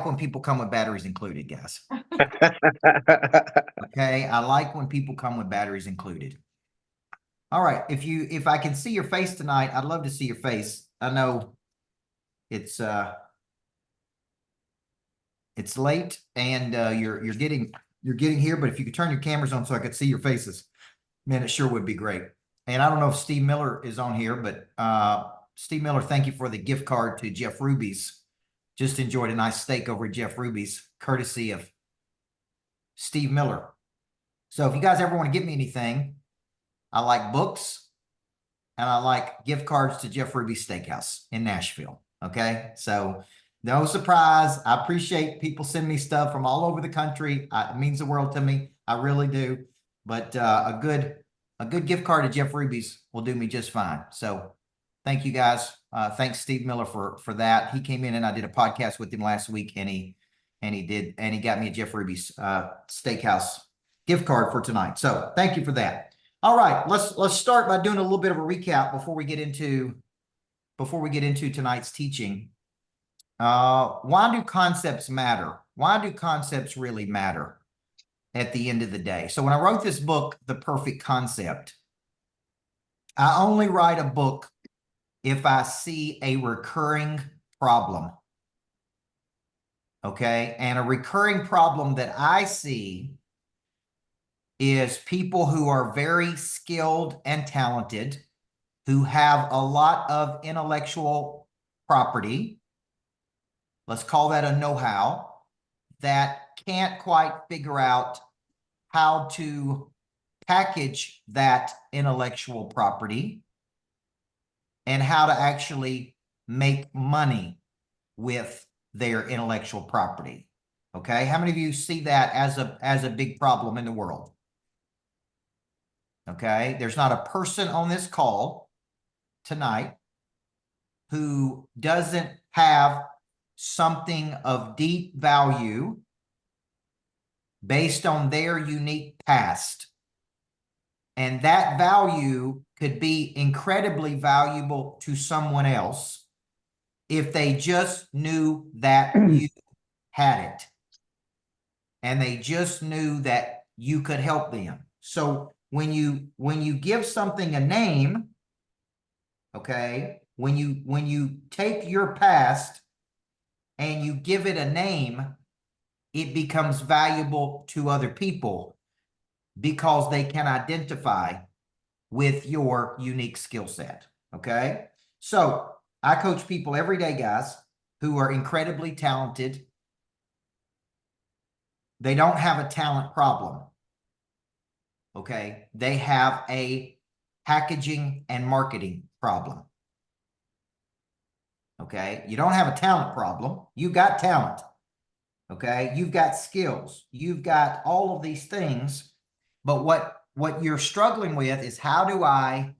when people come with batteries included, guys. Okay, I like when people come with batteries included. All right, if I can see your face tonight, I'd love to see your face. I know it's late and you're getting here, but if you could turn your cameras on so I could see your faces, man, it sure would be great. And I don't know if Steve Miller is on here, but Steve Miller, thank you for the gift card to Jeff Ruby's. Just enjoyed a nice steak over at Jeff Ruby's, courtesy of Steve Miller. So if you guys ever want to give me anything, I like books and I like gift cards to Jeff Ruby's Steakhouse in Nashville. Okay. So no surprise. I appreciate people send me stuff from all over the country. It means the world to me. I really do. But a good gift card to Jeff Ruby's will do me just fine. So thank you guys. Thanks Steve Miller for that. He came in and I did a podcast with him last week and he got me a Jeff Ruby's Steakhouse gift card for tonight. So thank you for that. All right, let's start by doing a little bit of a recap before we get into tonight's teaching. Why do concepts matter? Why do concepts really matter at the end of the day? So when I wrote this book, The Perfect Concept, I only write a book if I see a recurring problem. Okay, and a recurring problem that I see is people who are very skilled and talented, who have a lot of intellectual property, let's call that a know-how, that can't quite figure out how to package that intellectual property and how to actually make money with their intellectual property. Okay, how many of you see that as a big problem in the world? Okay, there's not a person on this call tonight who doesn't have something of deep value based on their unique past. And that value could be incredibly valuable to someone else if they just knew that you had it. And they just knew that you could help them. So when you give something a name, okay, when you take your past and you give it a name, it becomes valuable to other people because they can identify with your unique skill set. Okay, so I coach people every day, guys, who are incredibly talented. They don't have a talent problem. Okay, they have a packaging and marketing problem. Okay, you don't have a talent problem. You got talent. Okay, you've got skills. You've got all of these things. But what you're struggling with is, how do I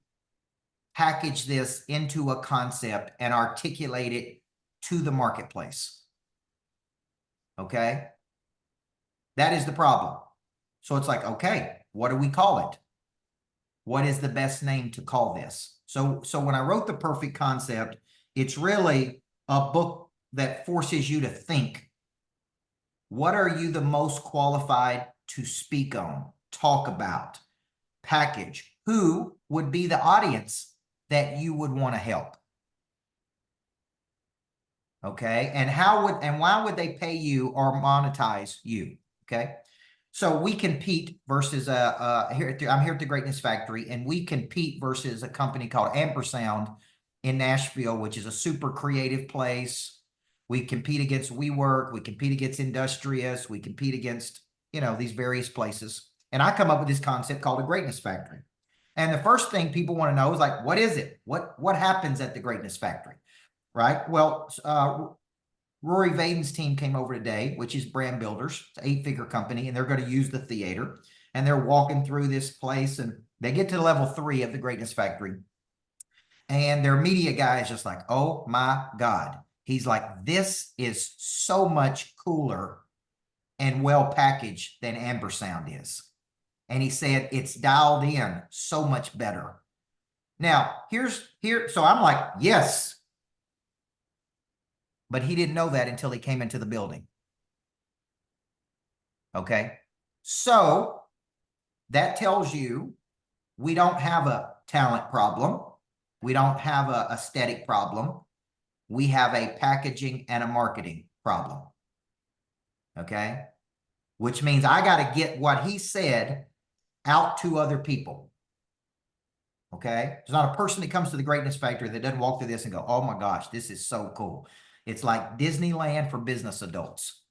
package this into a concept and articulate it to the marketplace? Okay, that is the problem. So it's like, okay, what do we call it? What is the best name to call this? So when I wrote The Perfect Concept, it's really a book that forces you to think, what are you the most qualified to speak on, talk about, package? Who would be the audience that you would want to help? Okay, and why would they pay you or monetize you? Okay, so we compete versus I'm here at the Greatness Factory, and we compete versus a company called Ampersound in Nashville, which is a super creative place. We compete against WeWork, we compete against Industrious, we compete against, these various places. And I come up with this concept called a Greatness Factory. And the first thing people want to know is, like, what is it? What happens at the Greatness Factory? Right? Well, Rory Vaden's team came over today, which is Brand Builders. It's an 8-figure company, and they're going to use the theater. And they're walking through this place, and they get to level 3 of the Greatness Factory. And their media guy is just like, oh my God. He's like, this is so much cooler and well packaged than Ampersound is. And he said, it's dialed in so much better. Now, so I'm like, yes. But he didn't know that until he came into the building. Okay. So that tells you we don't have a talent problem. We don't have a aesthetic problem. We have a packaging and a marketing problem. Okay. Which means I got to get what he said out to other people. Okay. There's not a person that comes to the Greatness Factory that doesn't walk through this and go, oh my gosh, this is so cool. It's like Disneyland for business adults.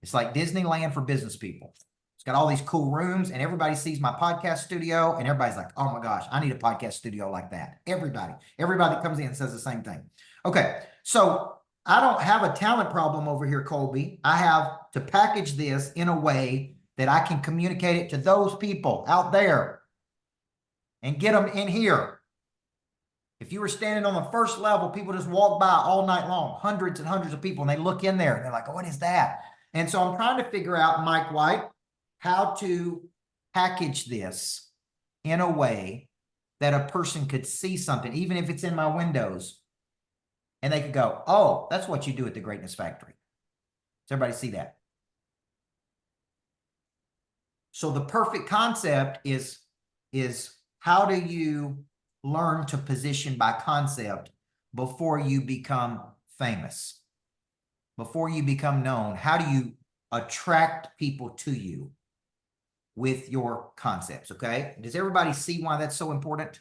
It's like Disneyland for business people. It's got all these cool rooms and everybody sees my podcast studio and everybody's like, oh my gosh, I need a podcast studio like that. Everybody that comes in says the same thing. Okay. So I don't have a talent problem over here, Colby. I have to package this in a way that I can communicate it to those people out there and get them in here. If you were standing on the first level, people just walk by all night long, hundreds and hundreds of people, and they look in there and they're like, oh, what is that? And so I'm trying to figure out, Mike White, how to package this in a way that a person could see something, even if it's in my windows, and they could go, oh, that's what you do at the Greatness Factory. Does everybody see that? So the perfect concept is how do you learn to position by concept before you become famous? Before you become known, how do you attract people to you with your concepts? Okay. Does everybody see why that's so important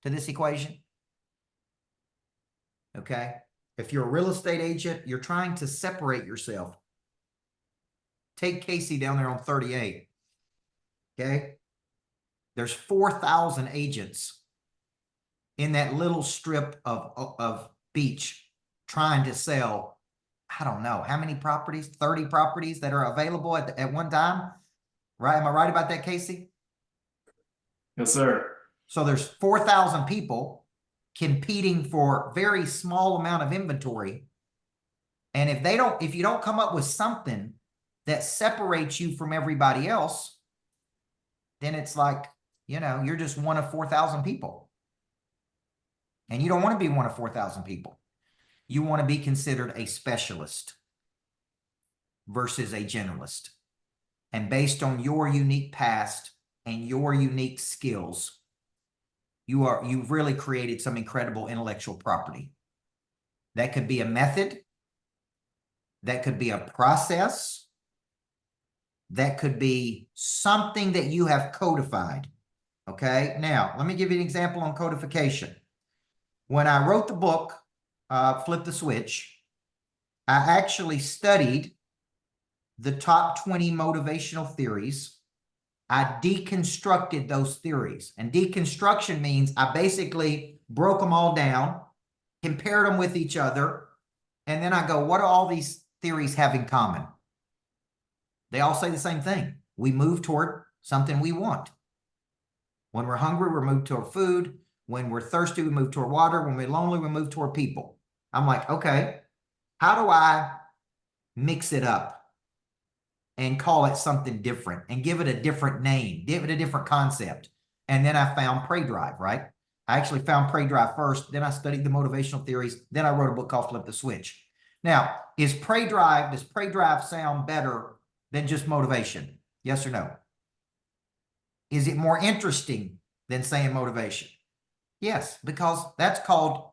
to this equation? Okay. If you're a real estate agent, you're trying to separate yourself. Take Casey down there on 38. Okay. There's 4,000 agents in that little strip of beach trying to sell, I don't know, how many properties? 30 properties that are available at one time. Right? Am I right about that, Casey? Yes, sir. So there's 4,000 people competing for very small amount of inventory. And if you don't come up with something that separates you from everybody else, then it's like, you're just one of 4,000 people. And you don't want to be one of 4,000 people. You want to be considered a specialist versus a generalist. And based on your unique past and your unique skills, you've really created some incredible intellectual property. That could be a method. That could be a process. That could be something that you have codified. Okay. Now, let me give you an example on codification. When I wrote the book, Flip the Switch, I actually studied the top 20 motivational theories. I deconstructed those theories. And deconstruction means I basically broke them all down, compared them with each other, and then I go, what do all these theories have in common? They all say the same thing. We move toward something we want. When we're hungry, we move toward food. When we're thirsty, we move toward water. When we're lonely, we move toward people. I'm like, okay, how do I mix it up and call it something different and give it a different name, give it a different concept? And then I found Prey Drive, right? I actually found Prey Drive first. Then I studied the motivational theories. Then I wrote a book called Flip the Switch. Now, does Prey Drive sound better than just motivation? Yes or no? Is it more interesting than saying motivation? Yes, because that's called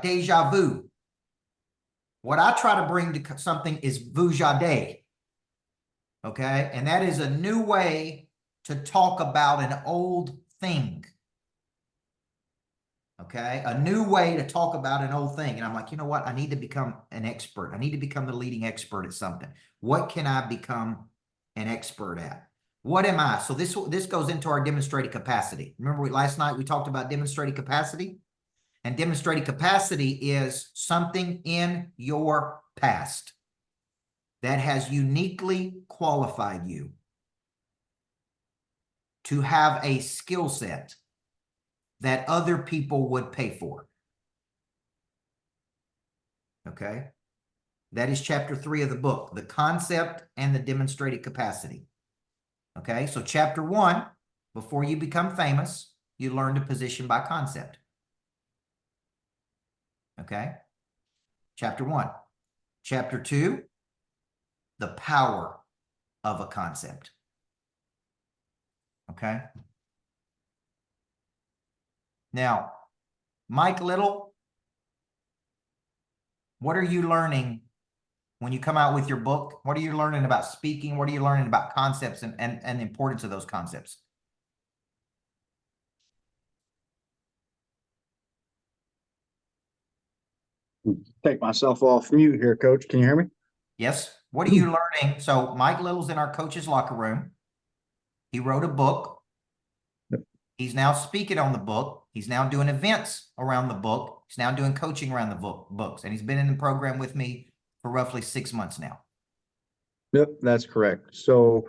deja vu. What I try to bring to something is vujade. Okay. And that is a new way to talk about an old thing. Okay. A new way to talk about an old thing. And I'm like, you know what? I need to become an expert. I need to become the leading expert at something. What can I become an expert at? What am I? So this goes into our demonstrated capacity. Remember last night we talked about demonstrated capacity? And demonstrated capacity is something in your past that has uniquely qualified you to have a skill set that other people would pay for. Okay. That is chapter 3 of the book, the concept and the demonstrated capacity. Okay. So chapter 1, before you become famous, you learn to position by concept. Okay. Chapter 1. Chapter 2, the power of a concept. Okay. Now, Mike Little, what are you learning when you come out with your book? What are you learning about speaking? What are you learning about concepts and the importance of those concepts? Take myself off mute here, Coach. Can you hear me? Yes. What are you learning? So Mike Little's in our coach's locker room. He wrote a book. Yep. He's now speaking on the book. He's now doing events around the book. He's now doing coaching around the books. And he's been in the program with me for roughly 6 months now. Yep, that's correct. So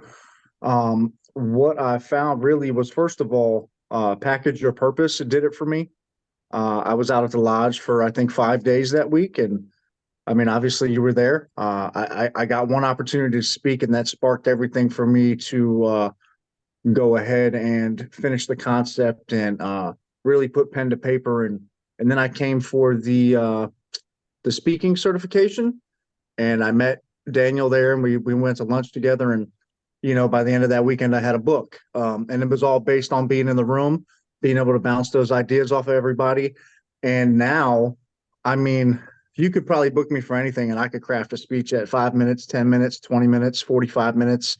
what I found really was, first of all, package your purpose. It did it for me. I was out at the lodge for, I think, 5 days that week. And I mean, obviously you were there. I got one opportunity to speak, and that sparked everything for me to go ahead and finish the concept and really put pen to paper. And then I came for the speaking certification, and I met Daniel there, and we went to lunch together. And by the end of that weekend, I had a book, and it was all based on being in the room, being able to bounce those ideas off of everybody. And now, I mean, you could probably book me for anything, and I could craft a speech at 5 minutes, 10 minutes, 20 minutes, 45 minutes,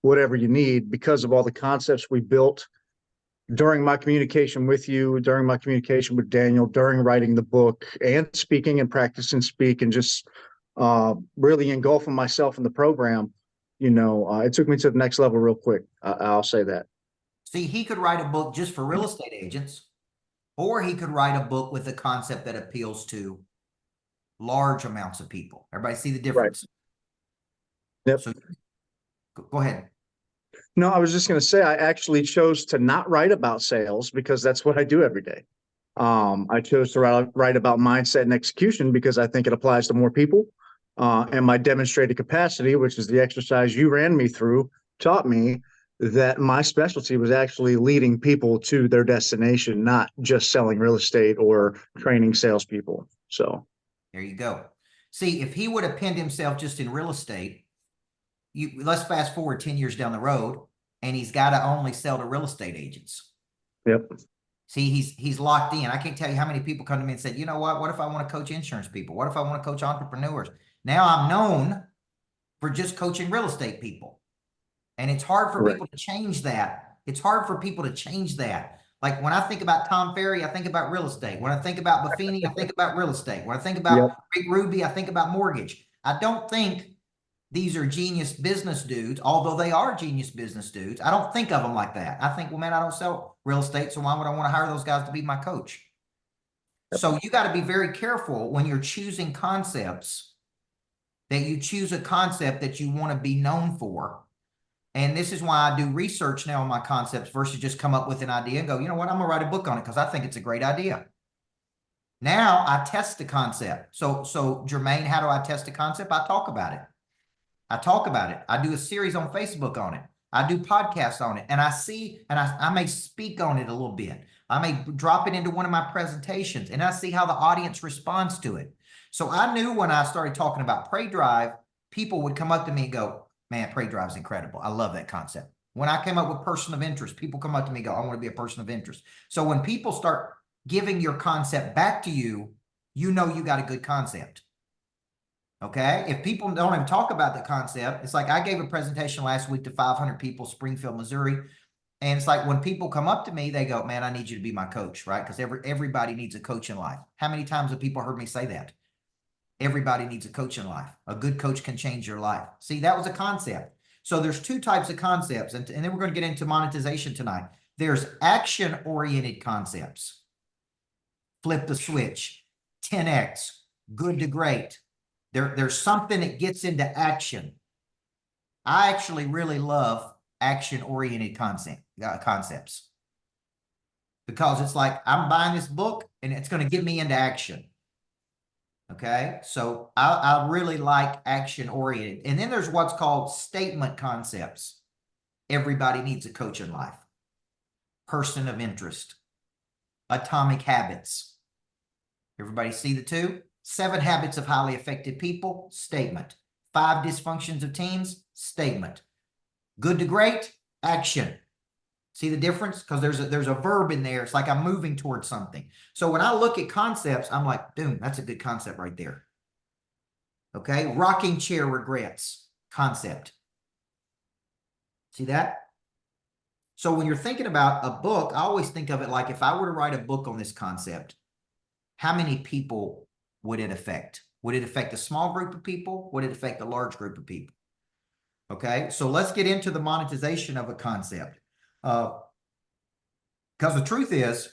whatever you need, because of all the concepts we built during my communication with you, during my communication with Daniel, during writing the book and speaking and practicing speak, and just really engulfing myself in the program. It took me to the next level real quick. I'll say that. See, he could write a book just for real estate agents, or he could write a book with a concept that appeals to large amounts of people. Everybody see the difference? Right. Yep. So go ahead. No, I was just going to say, I actually chose to not write about sales because that's what I do every day. I chose to write about mindset and execution because I think it applies to more people. And my demonstrated capacity, which is the exercise you ran me through, taught me that my specialty was actually leading people to their destination, not just selling real estate or training salespeople. So there you go. See, if he would have pinned himself just in real estate, let's fast forward 10 years down the road, and he's got to only sell to real estate agents. Yep. See, he's locked in. I can't tell you how many people come to me and said, you know what if I want to coach insurance people? What if I want to coach entrepreneurs? Now I'm known for just coaching real estate people. And it's hard for people to change that. It's hard for people to change that. Like when I think about Tom Ferry, I think about real estate. When I think about Buffini, I think about real estate. When I think about Rick Ruby, I think about mortgage. I don't think these are genius business dudes, although they are genius business dudes. I don't think of them like that. I think, well, man, I don't sell real estate, so why would I want to hire those guys to be my coach? So you got to be very careful when you're choosing concepts, that you choose a concept that you want to be known for. And this is why I do research now on my concepts versus just come up with an idea and go, you know what, I'm going to write a book on it because I think it's a great idea. Now I test the concept. So Jermaine, how do I test the concept? I talk about it. I do a series on Facebook on it. I do podcasts on it. And I see, and I may speak on it a little bit. I may drop it into one of my presentations, and I see how the audience responds to it. So I knew when I started talking about Pray Drive, people would come up to me and go, man, Pray Drive is incredible. I love that concept. When I came up with person of interest, people come up to me and go, I want to be a person of interest. So when people start giving your concept back to you, you know you got a good concept. Okay. If people don't even talk about the concept, it's like I gave a presentation last week to 500 people, Springfield, Missouri. And it's like when people come up to me, they go, man, I need you to be my coach, right? Because everybody needs a coach in life. How many times have people heard me say that? Everybody needs a coach in life. A good coach can change your life. See, that was a concept. So there's two types of concepts. And then we're going to get into monetization tonight. There's action-oriented concepts. Flip the switch, 10X, good to great. There's something that gets into action. I actually really love action-oriented concepts because it's like I'm buying this book and it's going to get me into action. Okay, so I really like action-oriented. And then there's what's called statement concepts. Everybody needs a coach in life. Person of interest. Atomic habits. Everybody see the two? 7 habits of highly effective people, statement. 5 dysfunctions of teams, statement. Good to great, action. See the difference? Because there's a verb in there. It's like I'm moving towards something. So when I look at concepts, I'm like, boom, that's a good concept right there. Okay, rocking chair regrets, concept. See that? So when you're thinking about a book, I always think of it like if I were to write a book on this concept, how many people would it affect? Would it affect a small group of people? Would it affect a large group of people? Okay, so let's get into the monetization of a concept. Because the truth is,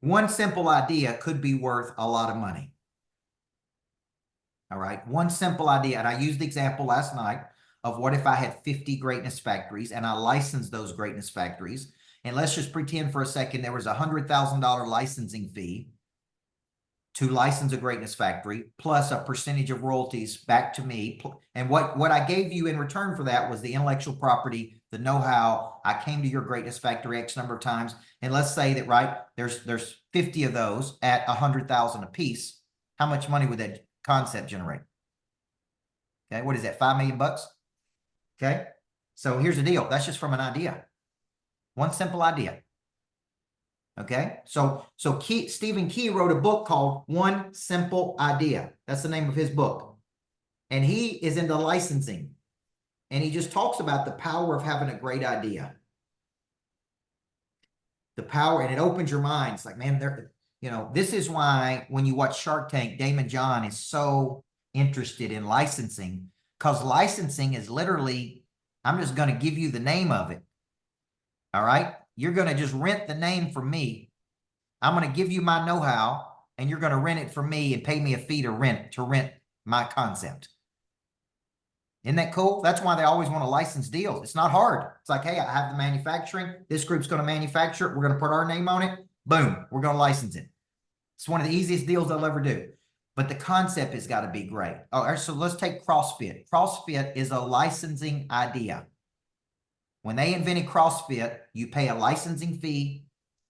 one simple idea could be worth a lot of money. All right, one simple idea. And I used the example last night of what if I had 50 greatness factories and I licensed those greatness factories. And let's just pretend for a second there was a $100,000 licensing fee to license a greatness factory, plus a percentage of royalties back to me. And what I gave you in return for that was the intellectual property, the know-how. I came to your greatness factory X number of times. And let's say that, right, there's 50 of those at 100,000 a piece. How much money would that concept generate? Okay, what is that, 5 million bucks? Okay, so here's the deal. That's just from an idea. One simple idea. Okay, so Stephen Key wrote a book called One Simple Idea. That's the name of his book. And he is into licensing. And he just talks about the power of having a great idea. The power, and it opens your mind. It's like, man, this is why when you watch Shark Tank, Damon John is so interested in licensing, because licensing is literally, I'm just going to give you the name of it. All right. You're going to just rent the name from me. I'm going to give you my know-how and you're going to rent it from me and pay me a fee to rent my concept. Isn't that cool? That's why they always want to license deals. It's not hard. It's like, hey, I have the manufacturing. This group's going to manufacture it. We're going to put our name on it. Boom. We're going to license it. It's one of the easiest deals they'll ever do. But the concept has got to be great. All right, so let's take CrossFit. CrossFit is a licensing idea. When they invented CrossFit, you pay a licensing fee.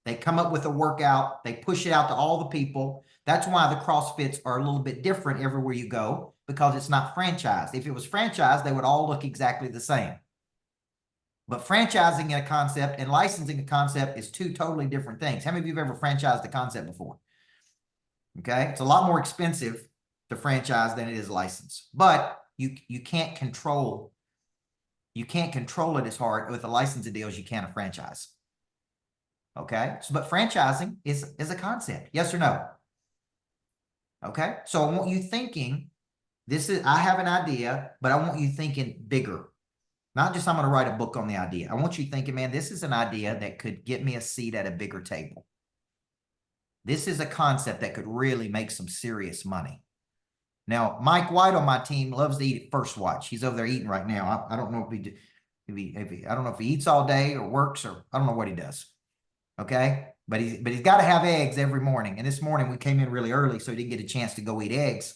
They come up with a workout. They push it out to all the people. That's why the CrossFits are a little bit different everywhere you go, because it's not franchised. If it was franchised, they would all look exactly the same. But franchising a concept and licensing a concept is two totally different things. How many of you have ever franchised a concept before? Okay, it's a lot more expensive to franchise than it is license. But you can't control it as hard with a licensing deal as you can a franchise. Okay, so but franchising is a concept. Yes or no? Okay, so I want you thinking, I have an idea, but I want you thinking bigger. Not just I'm going to write a book on the idea. I want you thinking, man, this is an idea that could get me a seat at a bigger table. This is a concept that could really make some serious money. Now, Mike White on my team loves to eat at First Watch. He's over there eating right now. I don't know I don't know if he eats all day or works, or I don't know what he does. Okay, but he's got to have eggs every morning. And this morning we came in really early, so he didn't get a chance to go eat eggs.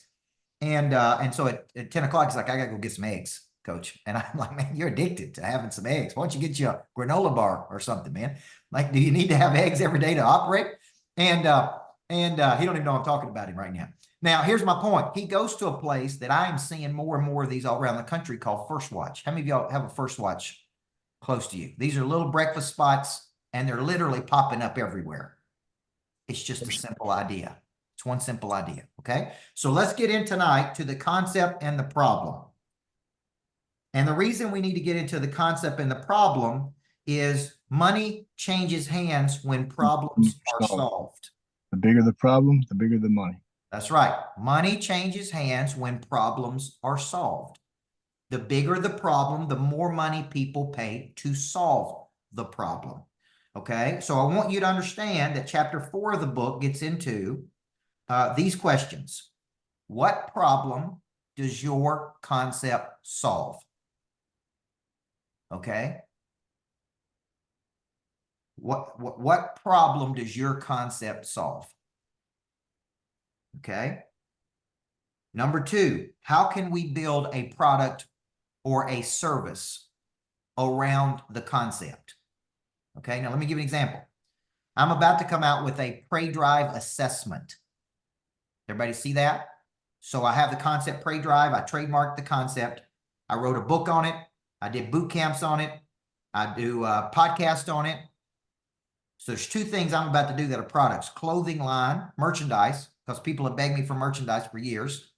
And so at 10 o'clock, he's like, I gotta go get some eggs, coach. And I'm like, man, you're addicted to having some eggs. Why don't you get you a granola bar or something, man? Like, do you need to have eggs every day to operate? And he don't even know I'm talking about him right now. Now, here's my point. He goes to a place that I am seeing more and more of these all around the country called First Watch. How many of y'all have a First Watch close to you? These are little breakfast spots, and they're literally popping up everywhere. It's just a simple idea. It's one simple idea, okay? So let's get in tonight to the concept and the problem. And the reason we need to get into the concept and the problem is money changes hands when problems are solved. The bigger the problem, the bigger the money. That's right. Money changes hands when problems are solved. The bigger the problem, the more money people pay to solve the problem. Okay, so I want you to understand that chapter 4 of the book gets into these questions. What problem does your concept solve? Okay. What problem does your concept solve? Okay. Number 2, how can we build a product or a service around the concept? Okay, now let me give you an example. I'm about to come out with a pre-drive assessment. Everybody see that? So I have the concept pre-drive. I trademarked the concept. I wrote a book on it. I did boot camps on it. I do a podcast on it. So there's two things I'm about to do that are products: clothing line, merchandise, because people have begged me for merchandise for years.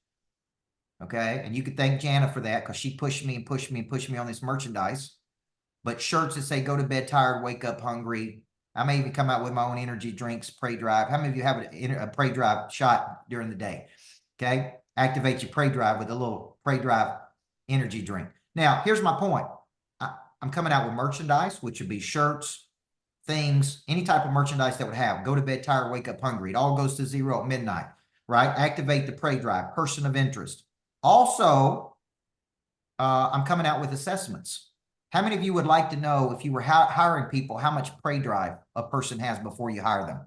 Okay. And you could thank Jana for that because she pushed me and pushed me and pushed me on this merchandise. But shirts that say go to bed tired, wake up hungry. I may even come out with my own energy drinks, Pray Drive. How many of you have a Pray Drive shot during the day? Okay. Activate your Pray Drive with a little Pray Drive energy drink. Now, here's my point. I'm coming out with merchandise, which would be shirts, things, any type of merchandise that would have go to bed tired, wake up hungry. It all goes to zero at midnight, right? Activate the Pray Drive, person of interest. Also, I'm coming out with assessments. How many of you would like to know, if you were hiring people, how much Pray Drive a person has before you hire them?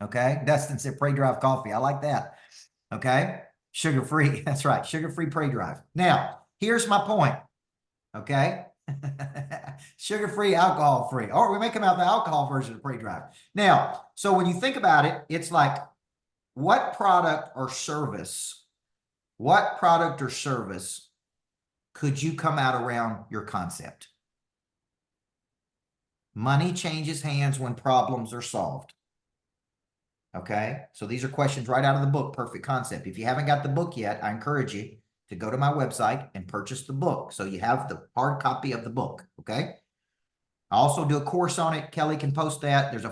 Okay. Dustin said Pray Drive coffee. I like that. Okay. Sugar-free. That's right. Sugar-free Pray Drive. Now, here's my point. Okay. Sugar-free, alcohol-free. Or we may come out the alcohol version of Pray Drive. Now, so when you think about it, it's like, what product or service could you come out around your concept? Money changes hands when problems are solved. Okay. So these are questions right out of the book, Perfect Concept. If you haven't got the book yet, I encourage you to go to my website and purchase the book. So you have the hard copy of the book. Okay. I also do a course on it. Kelly can post that. There's I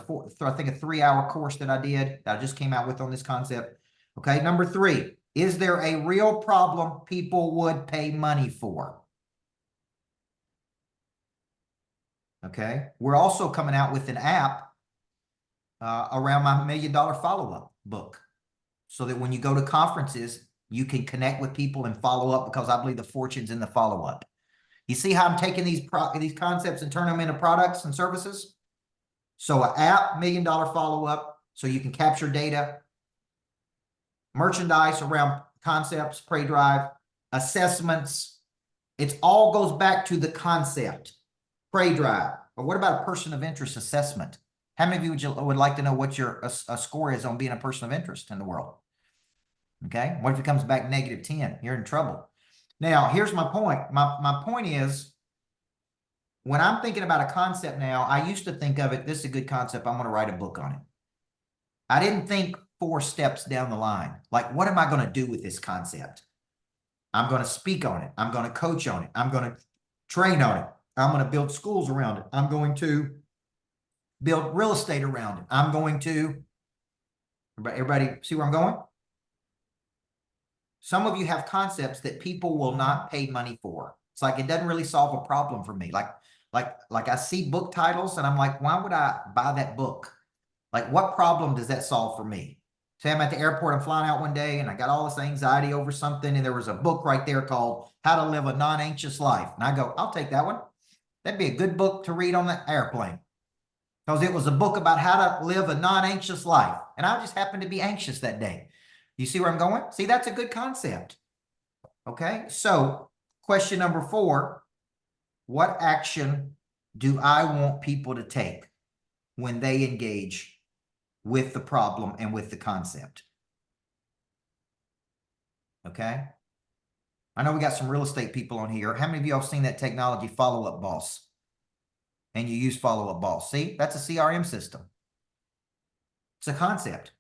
think a 3-hour course that I did that I just came out with on this concept. Okay. Number 3, is there a real problem people would pay money for? Okay. We're also coming out with an app around my $1 Million Follow-Up book, so that when you go to conferences, you can connect with people and follow up, because I believe the fortune's in the follow-up. You see how I'm taking these concepts and turning them into products and services? So an app, $1 Million Follow-Up, so you can capture data, merchandise around concepts, Pray Drive, assessments. It all goes back to the concept, Pray Drive. Or what about a person of interest assessment? How many of you would like to know what your score is on being a person of interest in the world? Okay. What if it comes back -10? You're in trouble. Now, here's my point. My point is, when I'm thinking about a concept now, I used to think of it, this is a good concept, I'm going to write a book on it. I didn't think 4 steps down the line. Like, what am I going to do with this concept? I'm going to speak on it. I'm going to coach on it. I'm going to train on it. I'm going to build schools around it. I'm going to build real estate around it. I'm going to, everybody see where I'm going? Some of you have concepts that people will not pay money for. It's like, it doesn't really solve a problem for me. Like I see book titles and I'm like, why would I buy that book? Like, what problem does that solve for me? Say I'm at the airport, I'm flying out one day and I got all this anxiety over something, and there was a book right there called How to Live a Non-Anxious Life. And I go, I'll take that one. That'd be a good book to read on the airplane, because it was a book about how to live a non-anxious life. And I just happened to be anxious that day. You see where I'm going? See, that's a good concept. Okay. So question number 4, what action do I want people to take when they engage with the problem and with the concept? Okay. I know we got some real estate people on here. How many of y'all have seen that technology, Follow-Up Boss? And you use Follow-Up Boss. See, that's a CRM system. It's a concept.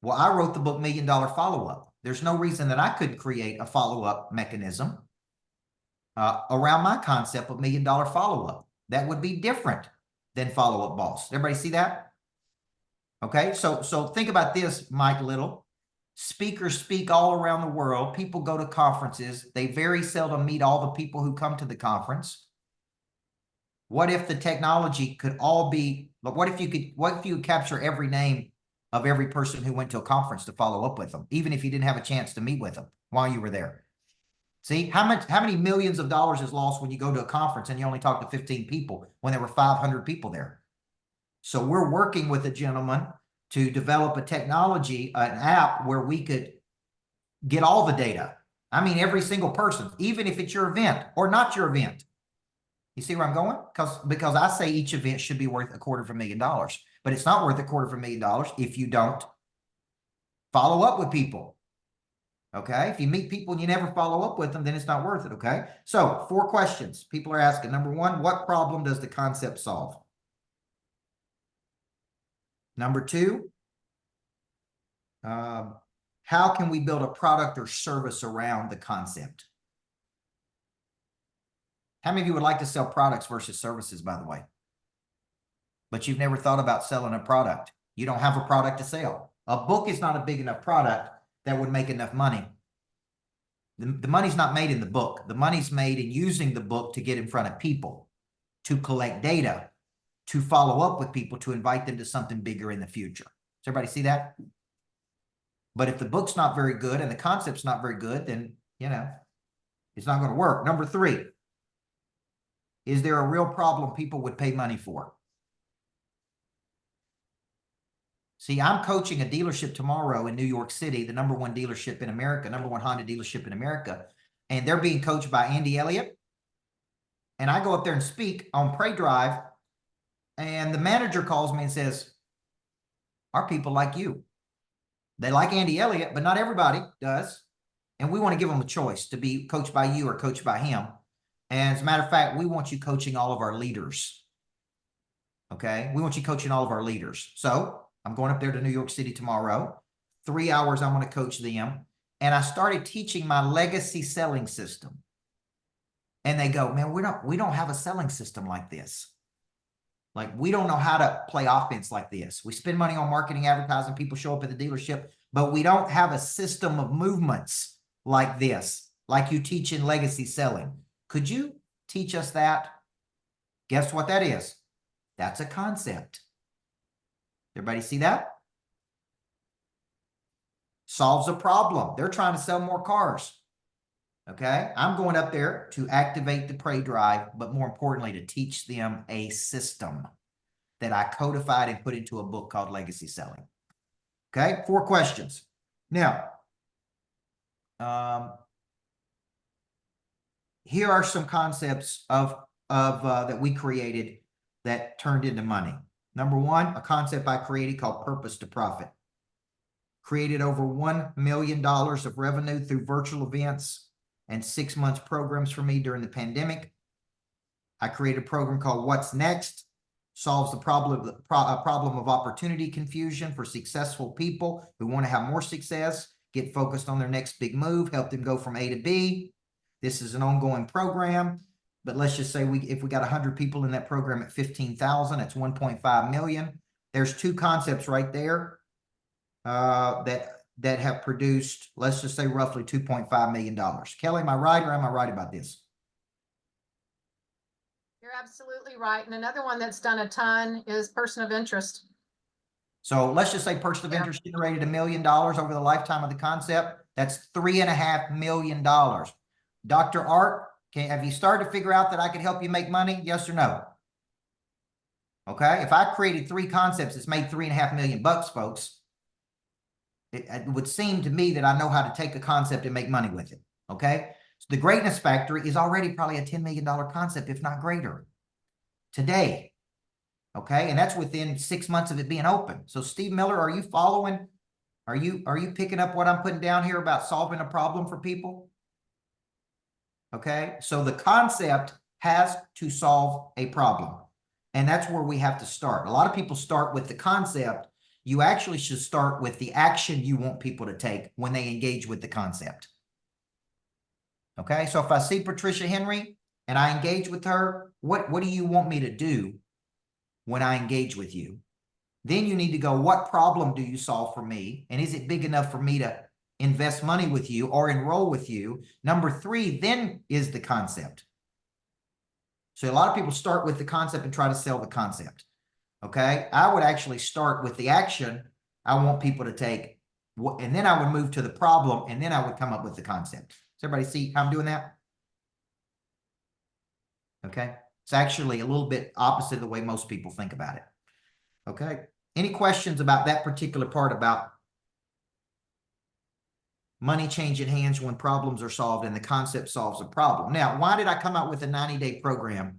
Well, I wrote the book $1 Million Follow-Up. There's no reason that I couldn't create a follow-up mechanism around my concept of $1 Million Follow-Up. That would be different than Follow-Up Boss. Everybody see that? Okay, so think about this, Mike Little. Speakers speak all around the world. People go to conferences. They very seldom meet all the people who come to the conference. What if the technology could all be, what if you could capture every name of every person who went to a conference to follow up with them, even if you didn't have a chance to meet with them while you were there? See, how many millions of dollars is lost when you go to a conference and you only talk to 15 people when there were 500 people there? So we're working with a gentleman to develop a technology, an app where we could get all the data. I mean, every single person, even if it's your event or not your event. You see where I'm going? Because I say each event should be worth $250,000, but it's not worth $250,000 if you don't follow up with people. Okay. If you meet people and you never follow up with them, then it's not worth it. Okay. So 4 questions people are asking. Number 1, what problem does the concept solve? Number 2, how can we build a product or service around the concept? How many of you would like to sell products versus services, by the way? But you've never thought about selling a product. You don't have a product to sell. A book is not a big enough product that would make enough money. The money's not made in the book. The money's made in using the book to get in front of people, to collect data, to follow up with people, to invite them to something bigger in the future. Does everybody see that? But if the book's not very good and the concept's not very good, then, you know, it's not going to work. Number 3, is there a real problem people would pay money for? See, I'm coaching a dealership tomorrow in New York City, the #1 dealership in America, #1 Honda dealership in America, and they're being coached by Andy Elliott. And I go up there and speak on Pray Drive, and the manager calls me and says, our people like you. They like Andy Elliott, but not everybody does. And we want to give them a choice to be coached by you or coached by him. And as a matter of fact, we want you coaching all of our leaders. Okay? We want you coaching all of our leaders. So I'm going up there to New York City tomorrow. 3 hours, I'm going to coach them. And I started teaching my legacy selling system. And they go, man, we don't have a selling system like this. Like, we don't know how to play offense like this. We spend money on marketing, advertising, people show up at the dealership, but we don't have a system of movements like this, like you teach in legacy selling. Could you teach us that? Guess what that is? That's a concept. Everybody see that? Solves a problem. They're trying to sell more cars. Okay, I'm going up there to activate the Pray Drive, but more importantly, to teach them a system that I codified and put into a book called Legacy Selling. Okay, 4 questions. Now, here are some concepts of that we created that turned into money. Number 1, a concept I created called Purpose to Profit. Created over $1 million of revenue through virtual events and 6 months programs for me during the pandemic. I created a program called What's Next, solves the problem of opportunity confusion for successful people who want to have more success, get focused on their next big move, help them go from A to B. This is an ongoing program, but let's just say if we got 100 people in that program at 15,000, that's 1.5 million. There's 2 concepts right there that have produced, let's just say, roughly $2.5 million. Kelly, am I right or am I right about this? You're absolutely right. And another one that's done a ton is Person of Interest. So let's just say Person of Interest generated $1 million over the lifetime of the concept. That's $3.5 million. Dr. Art, have you started to figure out that I could help you make money? Yes or no? Okay. If I created 3 concepts, it's made $3.5 million bucks, folks. It would seem to me that I know how to take a concept and make money with it. Okay. So the Greatness Factory is already probably a $10 million concept, if not greater, today. Okay. And that's within 6 months of it being open. So Steve Miller, are you following? Are you picking up what I'm putting down here about solving a problem for people? Okay. So the concept has to solve a problem. And that's where we have to start. A lot of people start with the concept. You actually should start with the action you want people to take when they engage with the concept. Okay, so if I see Patricia Henry and I engage with her, what do you want me to do when I engage with you? Then you need to go, what problem do you solve for me? And is it big enough for me to invest money with you or enroll with you? Number 3, then is the concept. So a lot of people start with the concept and try to sell the concept. Okay, I would actually start with the action I want people to take, and then I would move to the problem, and then I would come up with the concept. Does everybody see how I'm doing that? Okay, it's actually a little bit opposite of the way most people think about it. Okay, any questions about that particular part about money changing hands when problems are solved and the concept solves a problem? Now, why did I come out with a 90-day program?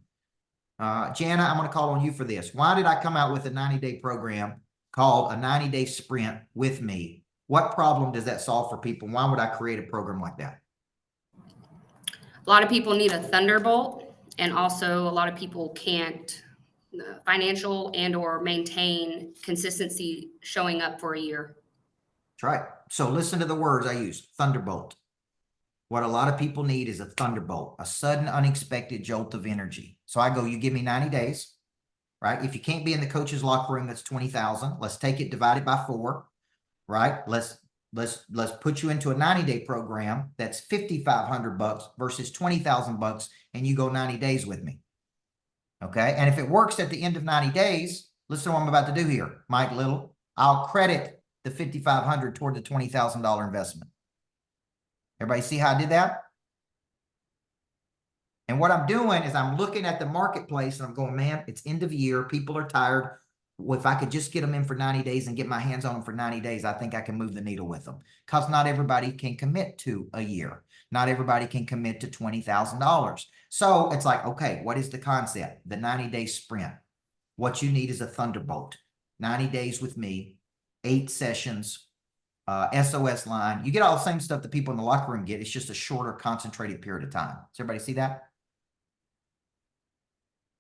Jana, I'm going to call on you for this. Why did I come out with a 90-day program called a 90-day sprint with me What problem does that solve for people? Why would I create a program like that? A lot of people need a thunderbolt, and also a lot of people can't financial and or maintain consistency showing up for a year. That's right. So listen to the words I use, thunderbolt. What a lot of people need is a thunderbolt, a sudden unexpected jolt of energy. So I go, you give me 90 days, right? If you can't be in the coach's locker room, that's 20,000. Let's take it, divide it by 4, right? Let's put you into a 90-day program that's $5,500 versus $20,000, and you go 90 days with me. Okay. And if it works at the end of 90 days, listen to what I'm about to do here, Mike Little. I'll credit the $5,500 toward the $20,000 investment. Everybody see how I did that? And what I'm doing is I'm looking at the marketplace and I'm going, man, it's end of year. People are tired. Well, if I could just get them in for 90 days and get my hands on them for 90 days, I think I can move the needle with them, because not everybody can commit to a year. Not everybody can commit to $20,000. So it's like, okay, what is the concept? The 90-day sprint. What you need is a thunderbolt. 90 days with me, 8 sessions, SOS line. You get all the same stuff that people in the locker room get. It's just a shorter, concentrated period of time. Does everybody see that?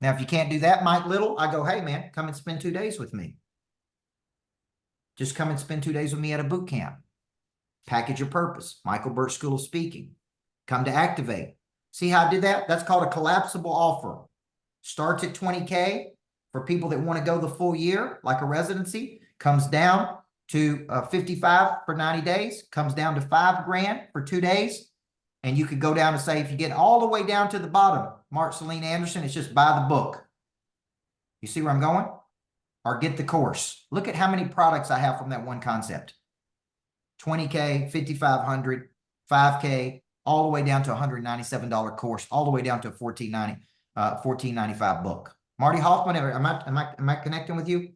Now, if you can't do that, Mike Little, I go, hey, man, come and spend 2 days with me. Just come and spend 2 days with me at a boot camp. Package your purpose. Michael Burt School of Speaking. Come to Activate. See how I did that? That's called a collapsible offer. Starts at $20K for people that want to go the full year, like a residency. Comes down to 55 for 90 days. Comes down to $5 grand for 2 days. And you could go down and say, if you get all the way down to the bottom, Mark Celine Anderson, it's just buy the book. You see where I'm going? Or get the course. Look at how many products I have from that one concept. 20K, 5,500, 5K, all the way down to a $197 course, all the way down to a $14.95 book. Marty Hoffman, am I connecting with you?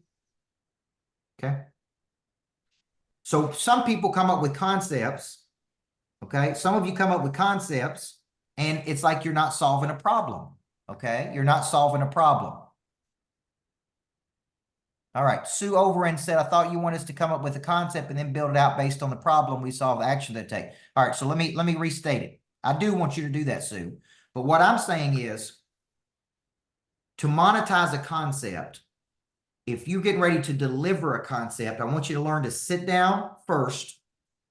Okay. So some people come up with concepts. Okay. Some of you come up with concepts and it's like you're not solving a problem. Okay. You're not solving a problem. All right. Sue Overend said, I thought you wanted us to come up with a concept and then build it out based on the problem we solve, the action that take. All right. So let me restate it. I do want you to do that, Sue. But what I'm saying is, to monetize a concept, if you're getting ready to deliver a concept, I want you to learn to sit down first.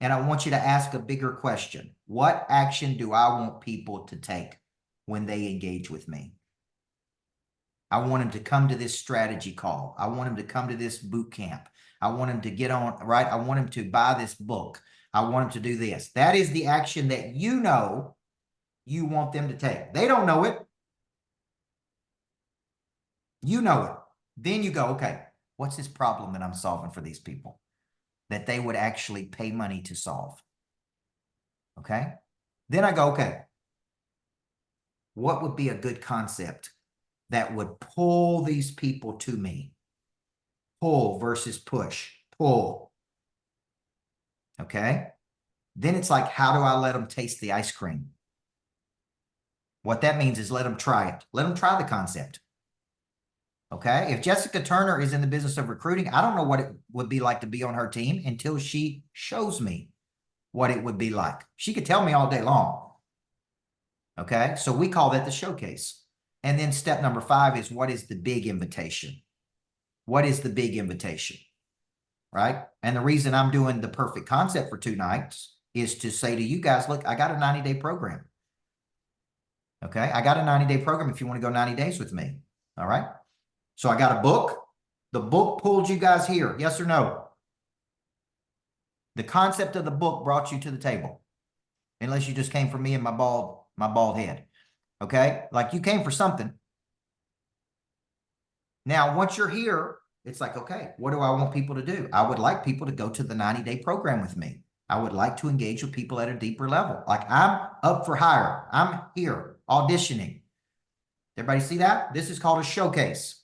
And I want you to ask a bigger question. What action do I want people to take when they engage with me? I want them to come to this strategy call. I want them to come to this boot camp. I want them to get on, right? I want them to buy this book. I want them to do this. That is the action that you know you want them to take. They don't know it. You know it. Then you go, okay, what's this problem that I'm solving for these people that they would actually pay money to solve? Okay. Then I go, okay, what would be a good concept that would pull these people to me? Pull versus push. Pull. Okay. Then it's like, how do I let them taste the ice cream? What that means is let them try it. Let them try the concept. Okay. If Jessica Turner is in the business of recruiting, I don't know what it would be like to be on her team until she shows me what it would be like. She could tell me all day long. Okay. So we call that the showcase. And then step number 5 is, what is the big invitation? What is the big invitation? Right. And the reason I'm doing the perfect concept for 2 nights is to say to you guys, look, I got a 90-day program. Okay. I got a 90-day program if you want to go 90 days with me. All right. So I got a book. The book pulled you guys here. Yes or no? The concept of the book brought you to the table. Unless you just came for me and my bald head. Okay. Like you came for something. Now, once you're here, it's like, okay, what do I want people to do? I would like people to go to the 90-day program with me. I would like to engage with people at a deeper level. Like I'm up for hire. I'm here auditioning. Everybody see that? This is called a showcase.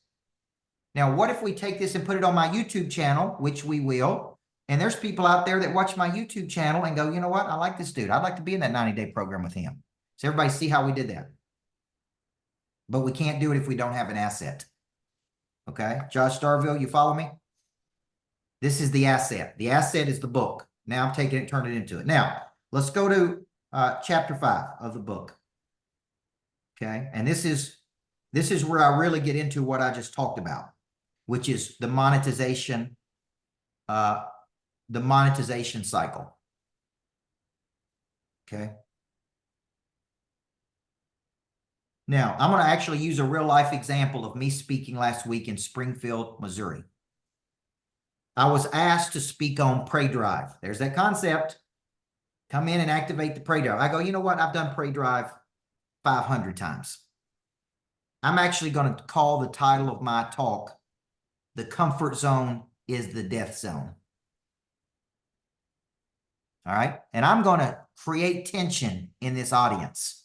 Now, what if we take this and put it on my YouTube channel, which we will, and there's people out there that watch my YouTube channel and go, you know what? I like this dude. I'd like to be in that 90-day program with him. So everybody see how we did that? But we can't do it if we don't have an asset. Okay. Josh Starville, you follow me? This is the asset. The asset is the book. Now I'm taking it, turning it into it. Now, let's go to chapter 5 of the book. Okay, and this is where I really get into what I just talked about, which is the monetization cycle. Okay. Now, I'm going to actually use a real life example of me speaking last week in Springfield, Missouri. I was asked to speak on Pray Drive. There's that concept. Come in and activate the Pray Drive. I go, you know what? I've done Pray Drive 500 times. I'm actually going to call the title of my talk, "The Comfort Zone is the Death Zone." All right. And I'm going to create tension in this audience.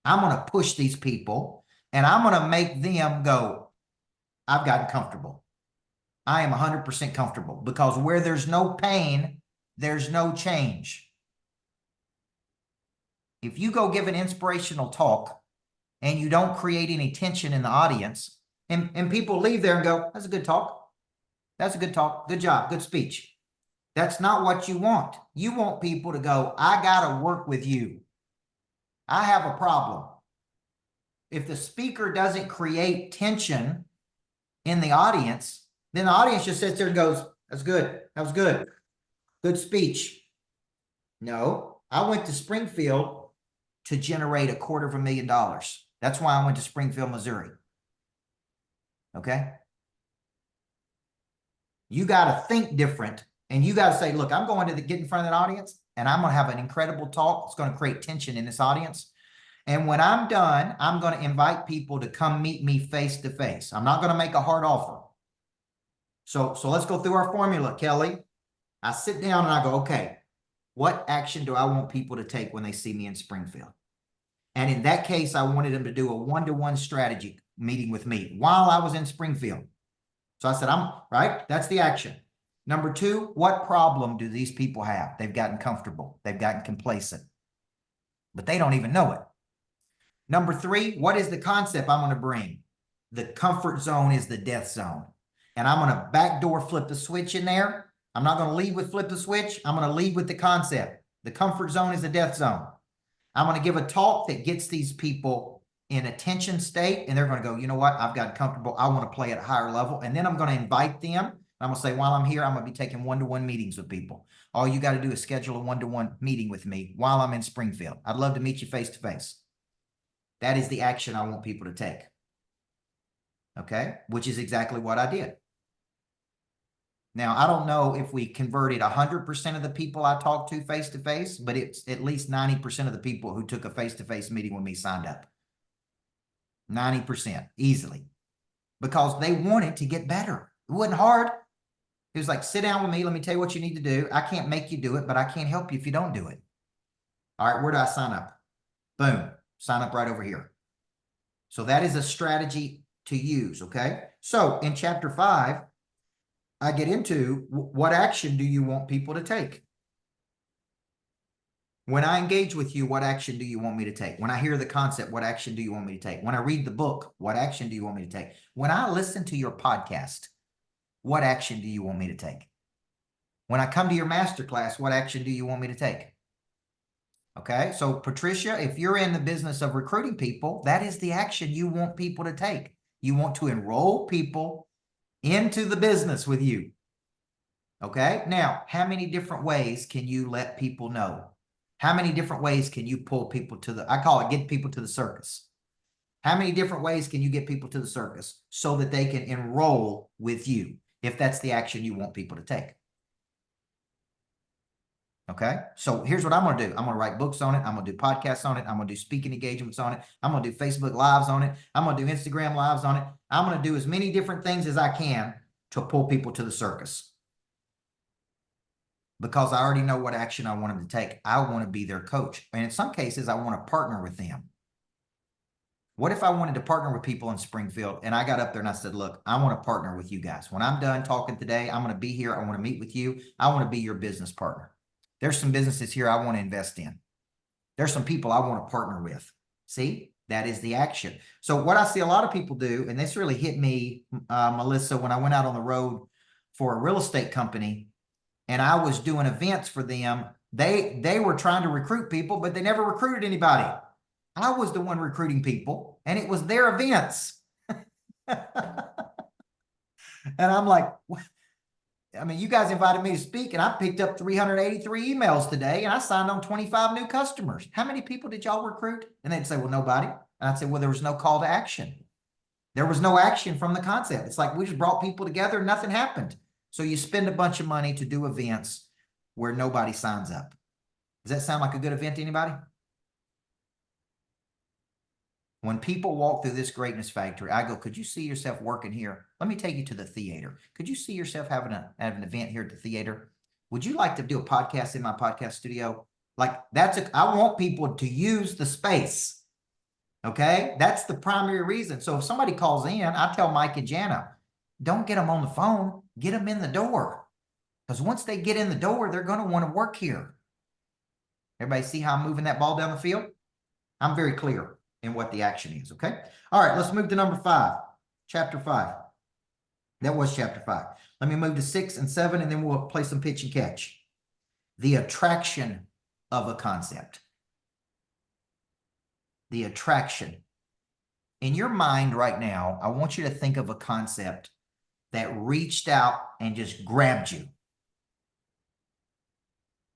I'm going to push these people and I'm going to make them go, I've gotten comfortable. I am 100% comfortable, because where there's no pain, there's no change. If you go give an inspirational talk and you don't create any tension in the audience, and people leave there and go, that's a good talk. That's a good talk. Good job. Good speech. That's not what you want. You want people to go, I got to work with you. I have a problem. If the speaker doesn't create tension in the audience, then the audience just sits there and goes, that's good. That was good. Good speech. No, I went to Springfield to generate $250,000. That's why I went to Springfield, Missouri. Okay. You got to think different, and you got to say, look, I'm going to get in front of that audience and I'm going to have an incredible talk. It's going to create tension in this audience. And when I'm done, I'm going to invite people to come meet me face to face. I'm not going to make a hard offer. So let's go through our formula, Kelly. I sit down and I go, okay, what action do I want people to take when they see me in Springfield? And in that case, I wanted them to do a one-to-one strategy meeting with me while I was in Springfield. So I said, right. That's the action. Number 2, what problem do these people have? They've gotten comfortable. They've gotten complacent, but they don't even know it. Number 3, what is the concept I'm going to bring? The comfort zone is the death zone. And I'm going to backdoor flip the switch in there. I'm not going to lead with flip the switch. I'm going to lead with the concept. The comfort zone is the death zone. I'm going to give a talk that gets these people in a tension state, and they're going to go, you know what? I've gotten comfortable. I want to play at a higher level. And then I'm going to invite them. I'm going to say, while I'm here, I'm going to be taking one-to-one meetings with people. All you got to do is schedule a one-to-one meeting with me while I'm in Springfield. I'd love to meet you face to face. That is the action I want people to take. Okay, which is exactly what I did. Now, I don't know if we converted 100% of the people I talked to face, but it's at least 90% of the people who took a face-to-face meeting with me signed up. 90% easily, because they wanted to get better. It wasn't hard. It was like, sit down with me. Let me tell you what you need to do. I can't make you do it, but I can't help you if you don't do it. All right, where do I sign up? Boom, sign up right over here. So that is a strategy to use, okay? So in chapter 5, I get into what action do you want people to take? When I engage with you, what action do you want me to take? When I hear the concept, what action do you want me to take? When I read the book, what action do you want me to take? When I listen to your podcast, what action do you want me to take? When I come to your masterclass, what action do you want me to take? Okay, so Patricia, if you're in the business of recruiting people, that is the action you want people to take. You want to enroll people into the business with you. Okay, now, how many different ways can you let people know? How many different ways can you pull people to the, I call it get people to the circus. How many different ways can you get people to the circus so that they can enroll with you, if that's the action you want people to take? Okay, so here's what I'm going to do. I'm going to write books on it. I'm going to do podcasts on it. I'm going to do speaking engagements on it. I'm going to do Facebook Lives on it. I'm going to do Instagram Lives on it. I'm going to do as many different things as I can to pull people to the circus, because I already know what action I want them to take. I want to be their coach. And in some cases, I want to partner with them. What if I wanted to partner with people in Springfield and I got up there and I said, look, I want to partner with you guys. When I'm done talking today, I'm going to be here. I want to meet with you. I want to be your business partner. There's some businesses here I want to invest in. There's some people I want to partner with. See, that is the action. So what I see a lot of people do, and this really hit me, Melissa, when I went out on the road for a real estate company, and I was doing events for them. They were trying to recruit people, but they never recruited anybody. I was the one recruiting people, and it was their events. And I'm like, what? I mean, you guys invited me to speak, and I picked up 383 emails today, and I signed on 25 new customers. How many people did y'all recruit? And they'd say, well, nobody. And I'd say, well, there was no call to action. There was no action from the concept. It's like we just brought people together and nothing happened. So you spend a bunch of money to do events where nobody signs up. Does that sound like a good event to anybody? When people walk through this greatness factory, I go, could you see yourself working here? Let me take you to the theater. Could you see yourself having an event here at the theater? Would you like to do a podcast in my podcast studio? Like I want people to use the space. Okay. That's the primary reason. So if somebody calls in, I tell Mike and Jana, don't get them on the phone, get them in the door. Because once they get in the door, they're going to want to work here. Everybody see how I'm moving that ball down the field? I'm very clear in what the action is, okay? All right, let's move to number 5, chapter 5. That was chapter 5. Let me move to 6 and 7, and then we'll play some pitch and catch. The attraction of a concept. The attraction. In your mind right now, I want you to think of a concept that reached out and just grabbed you.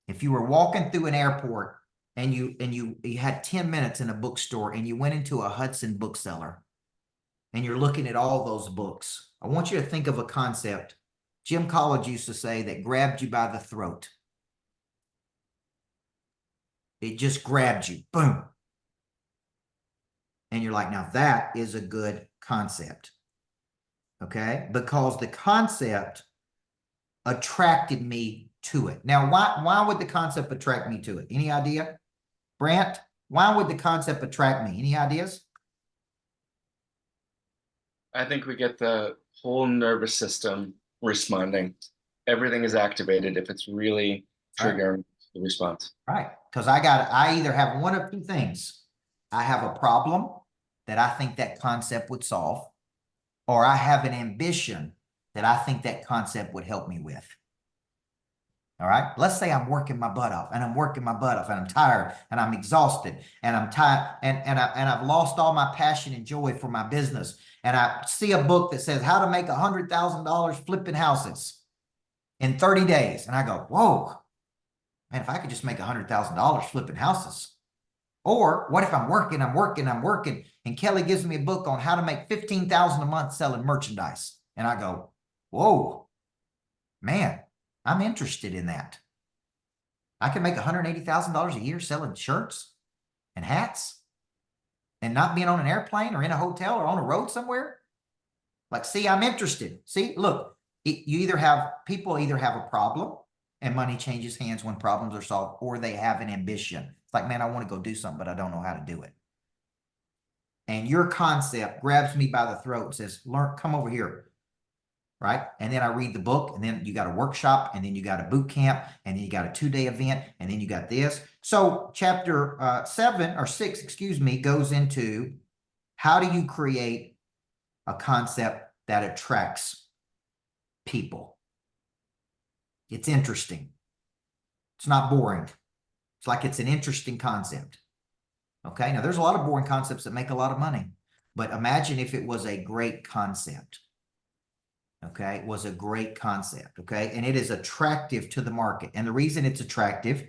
If you were walking through an airport and you had 10 minutes in a bookstore and you went into a Hudson bookseller and you're looking at all those books, I want you to think of a concept Jim College used to say that grabbed you by the throat. It just grabbed you, boom. And you're like, now that is a good concept. Okay? Because the concept attracted me to it. Now, why would the concept attract me to it? Any idea? Brant, why would the concept attract me? Any ideas? I think we get the whole nervous system responding. Everything is activated if it's really triggering the response. Right. Because I either have one of two things. I have a problem that I think that concept would solve, or I have an ambition that I think that concept would help me with. All right. Let's say I'm working my butt off and I'm working my butt off and I'm tired and I'm exhausted and I'm tired and I've lost all my passion and joy for my business. And I see a book that says how to make $100,000 flipping houses in 30 days. And I go, whoa, man, if I could just make $100,000 flipping houses. Or what if I'm working, and Kelly gives me a book on how to make $15,000 a month selling merchandise. And I go, whoa, man, I'm interested in that. I can make $180,000 a year selling shirts and hats and not being on an airplane or in a hotel or on a road somewhere. Like, see, I'm interested. See, look, people either have a problem and money changes hands when problems are solved, or they have an ambition. It's like, man, I want to go do something, but I don't know how to do it. And your concept grabs me by the throat and says, come over here. Right. And then I read the book, and then you got a workshop, and then you got a boot camp, and then you got a 2-day event, and then you got this. So chapter 6, goes into how do you create a concept that attracts people. It's interesting. It's not boring. It's like it's an interesting concept. Okay. Now there's a lot of boring concepts that make a lot of money, but imagine if it was a great concept. Okay, it was a great concept, okay? And it is attractive to the market. And the reason it's attractive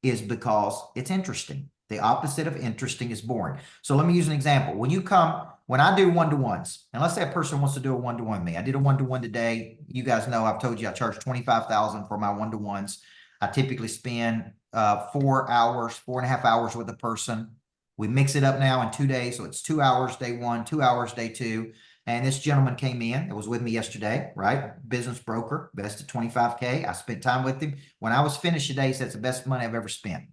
is because it's interesting. The opposite of interesting is boring. So let me use an example. When I do one-to-ones, and let's say a person wants to do a one-to-one with me. I did a one-to-one today. You guys know, I've told you I charge $25,000 for my one-to-ones. I typically spend 4 hours, 4.5 hours with a person. We mix it up now in 2 days. So it's 2 hours day 1, 2 hours day 2. And this gentleman came in, that was with me yesterday, right? Business broker, invested $25K. I spent time with him. When I was finished today, he said, it's the best money I've ever spent.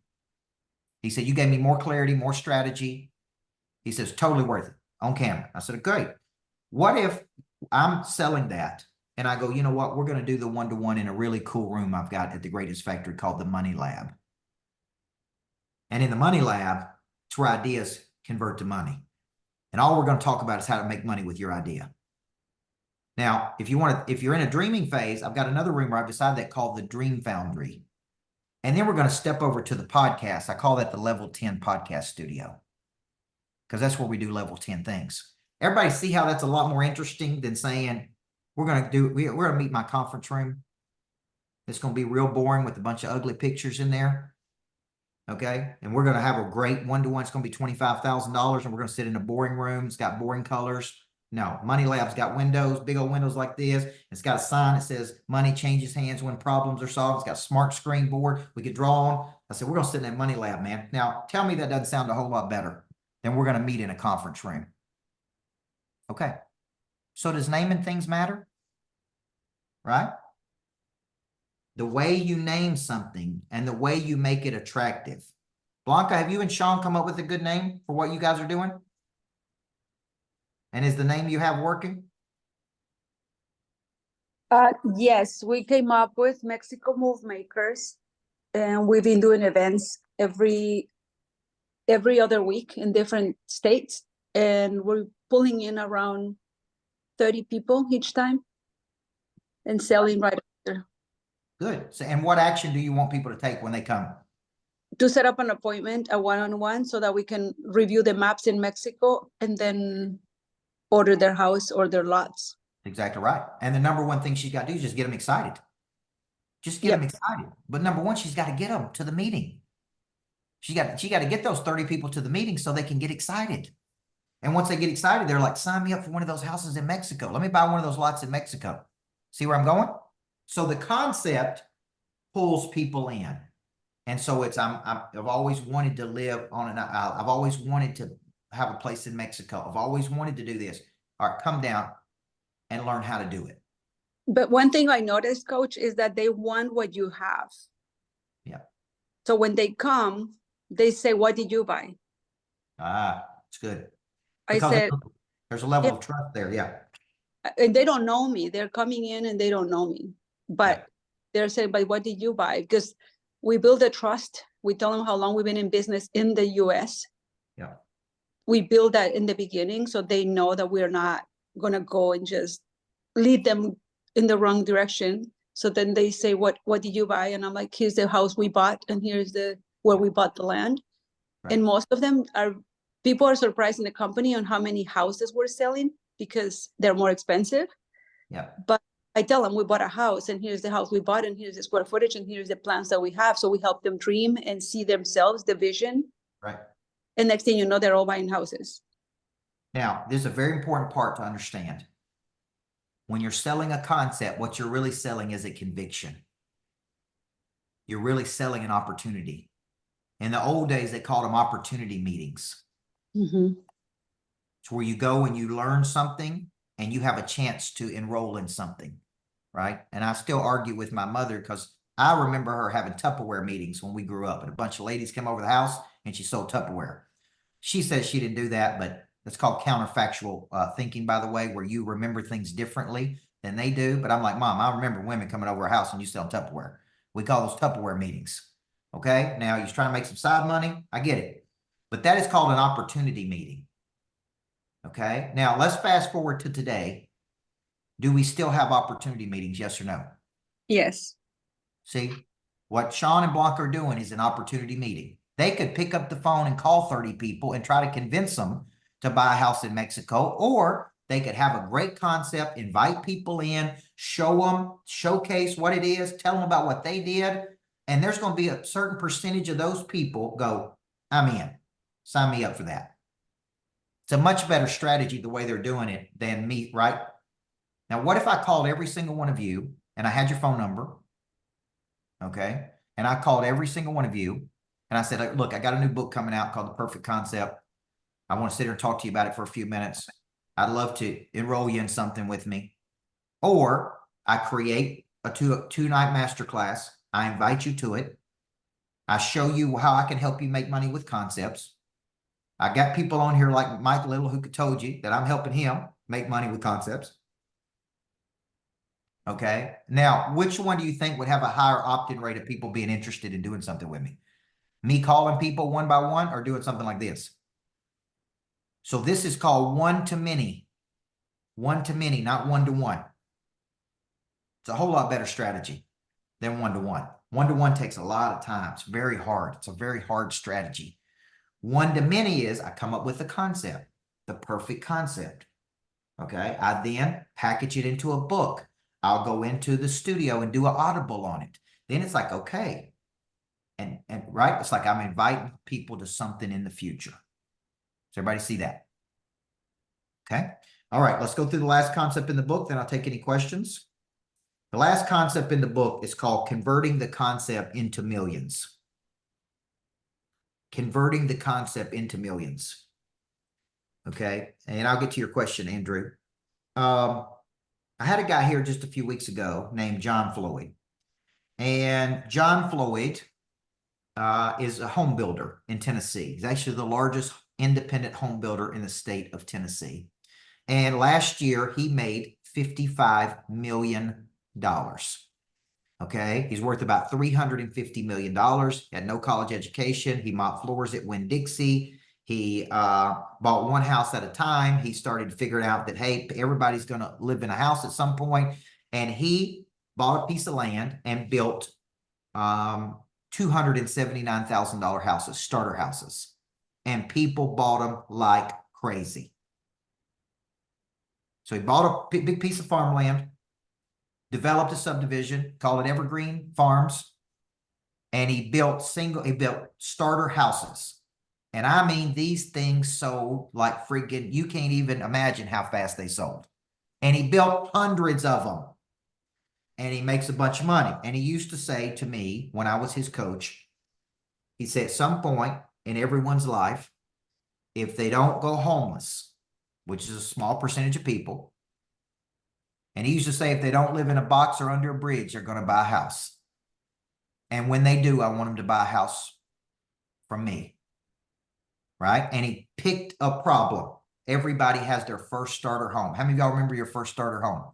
He said, you gave me more clarity, more strategy. He says, totally worth it on camera. I said, great. What if I'm selling that and I go, you know what? We're going to do the one-to-one in a really cool room I've got at the Greatest Factory called the Money Lab. And in the Money Lab, it's where ideas convert to money. And all we're going to talk about is how to make money with your idea. Now, if you're in a dreaming phase, I've got another room right beside that called the Dream Foundry. And then we're going to step over to the podcast. I call that the level 10 podcast studio, because that's where we do level 10 things. Everybody see how that's a lot more interesting than saying we're going to meet in my conference room. It's going to be real boring with a bunch of ugly pictures in there. Okay. And we're going to have a great one-to-one. It's going to be $25,000 and we're going to sit in a boring room. It's got boring colors. No, Money Lab's got windows, big old windows like this. It's got a sign that says money changes hands when problems are solved. It's got a smart screen board we could draw on. I said, we're going to sit in that Money Lab, man. Now, tell me that doesn't sound a whole lot better than we're going to meet in a conference room. Okay. So does naming things matter? Right? The way you name something and the way you make it attractive. Blanca, have you and Sean come up with a good name for what you guys are doing? And is the name you have working? Yes, we came up with Mexico Move Makers, and we've been doing events every other week in different states, and we're pulling in around 30 people each time and selling right after. Good. So, and what action do you want people to take when they come? To set up an appointment, a one-on-one, so that we can review the maps in Mexico and then order their house or their lots. Exactly right. And the number one thing she's got to do is just get them excited. Just get them excited. But number one, she's got to get them to the meeting. She got to get those 30 people to the meeting so they can get excited. And once they get excited, they're like, sign me up for one of those houses in Mexico. Let me buy one of those lots in Mexico. See where I'm going? So the concept pulls people in. And so it's, I've always wanted to live on an island. I've always wanted to have a place in Mexico. I've always wanted to do this. All right, come down and learn how to do it. But one thing I noticed, Coach, is that they want what you have. Yeah. So when they come, they say, what did you buy? Ah, it's good. I Because said, there's a level yeah. of trust there. Yeah. And they don't know me. They're coming in and they don't know me. But they're saying, but what did you buy? Because we build a trust. We tell them how long we've been in business in the US. Yeah. We build that in the beginning so they know that we're not going to go and just lead them in the wrong direction. So then they say, what did you buy? And I'm like, here's the house we bought and here's where we bought the land. Right. And most of them people are surprised in the company on how many houses we're selling because they're more expensive. Yeah. But I tell them we bought a house and here's the house we bought and here's the square footage and here's the plans that we have. So we help them dream and see themselves, the vision. Right. And next thing you know, they're all buying houses. Now, this is a very important part to understand. When you're selling a concept, what you're really selling is a conviction. You're really selling an opportunity. In the old days, they called them opportunity meetings. Mm-hmm. It's where you go and you learn something and you have a chance to enroll in something, right? And I still argue with my mother because I remember her having Tupperware meetings when we grew up and a bunch of ladies came over the house and she sold Tupperware. She says she didn't do that, but it's called counterfactual thinking, by the way, where you remember things differently than they do. But I'm like, Mom, I remember women coming over our house and you sell Tupperware. We call those Tupperware meetings. Okay. Now you're trying to make some side money. I get it. But that is called an opportunity meeting. Okay. Now let's fast forward to today. Do we still have opportunity meetings? Yes or no? Yes. See, what Sean and Blanca are doing is an opportunity meeting. They could pick up the phone and call 30 people and try to convince them to buy a house in Mexico, or they could have a great concept, invite people in, show them, showcase what it is, tell them about what they did. And there's going to be a certain percentage of those people go, I'm in, sign me up for that. It's a much better strategy the way they're doing it than me, right? Now, what if I called every single one of you and I had your phone number? Okay. And I called every single one of you and I said, look, I got a new book coming out called The Perfect Concept. I want to sit here and talk to you about it for a few minutes. I'd love to enroll you in something with me. Or I create a two-night masterclass. I invite you to it. I show you how I can help you make money with concepts. I got people on here like Mike Little who told you that I'm helping him make money with concepts. Okay. Now, which one do you think would have a higher opt-in rate of people being interested in doing something with me? Me calling people one by one or doing something like this? So this is called one to many. One-to-many, not one-to-one. It's a whole lot better strategy than one-to-one. One-to-one takes a lot of time. It's very hard. It's a very hard strategy. One-to-many is I come up with a concept, the perfect concept. Okay. I then package it into a book. I'll go into the studio and do an audible on it. Then it's like, okay. And right, it's like I'm inviting people to something in the future. Does everybody see that? Okay. All right, let's go through the last concept in the book, then I'll take any questions. The last concept in the book is called converting the concept into millions. Converting the concept into millions. Okay, and I'll get to your question, Andrew. I had a guy here just a few weeks ago named John Floyd. And John Floyd is a home builder in Tennessee. He's actually the largest independent home builder in the state of Tennessee. And last year, he made $55 million. Okay, he's worth about $350 million. He had no college education. He mopped floors at Winn-Dixie. He bought one house at a time. He started figuring out that, hey, everybody's going to live in a house at some point. And he bought a piece of land and built $279,000 houses, starter houses. And people bought them like crazy. So he bought a big piece of farmland, developed a subdivision, called it Evergreen Farms, and he built starter houses. And I mean, these things sold like freaking, you can't even imagine how fast they sold. And he built hundreds of them. And he makes a bunch of money. And he used to say to me when I was his coach, he said, at some point in everyone's life, if they don't go homeless, which is a small percentage of people, and he used to say, if they don't live in a box or under a bridge, they're going to buy a house. And when they do, I want them to buy a house from me. Right? And he picked a problem. Everybody has their first starter home. How many of y'all remember your first starter home?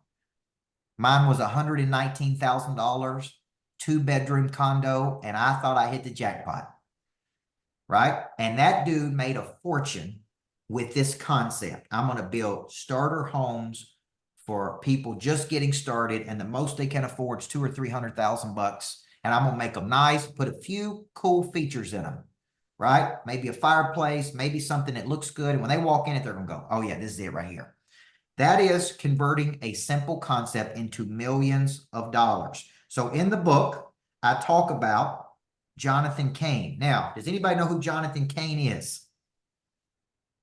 Mine was $119,000, 2-bedroom condo, and I thought I hit the jackpot. Right? And that dude made a fortune with this concept. I'm going to build starter homes for people just getting started, and the most they can afford is $200,000 or $300,000. And I'm going to make them nice, put a few cool features in them. Right? Maybe a fireplace, maybe something that looks good. And when they walk in it, they're going to go, oh yeah, this is it right here. That is converting a simple concept into millions of dollars. So in the book, I talk about Jonathan Cain. Now, does anybody know who Jonathan Cain is?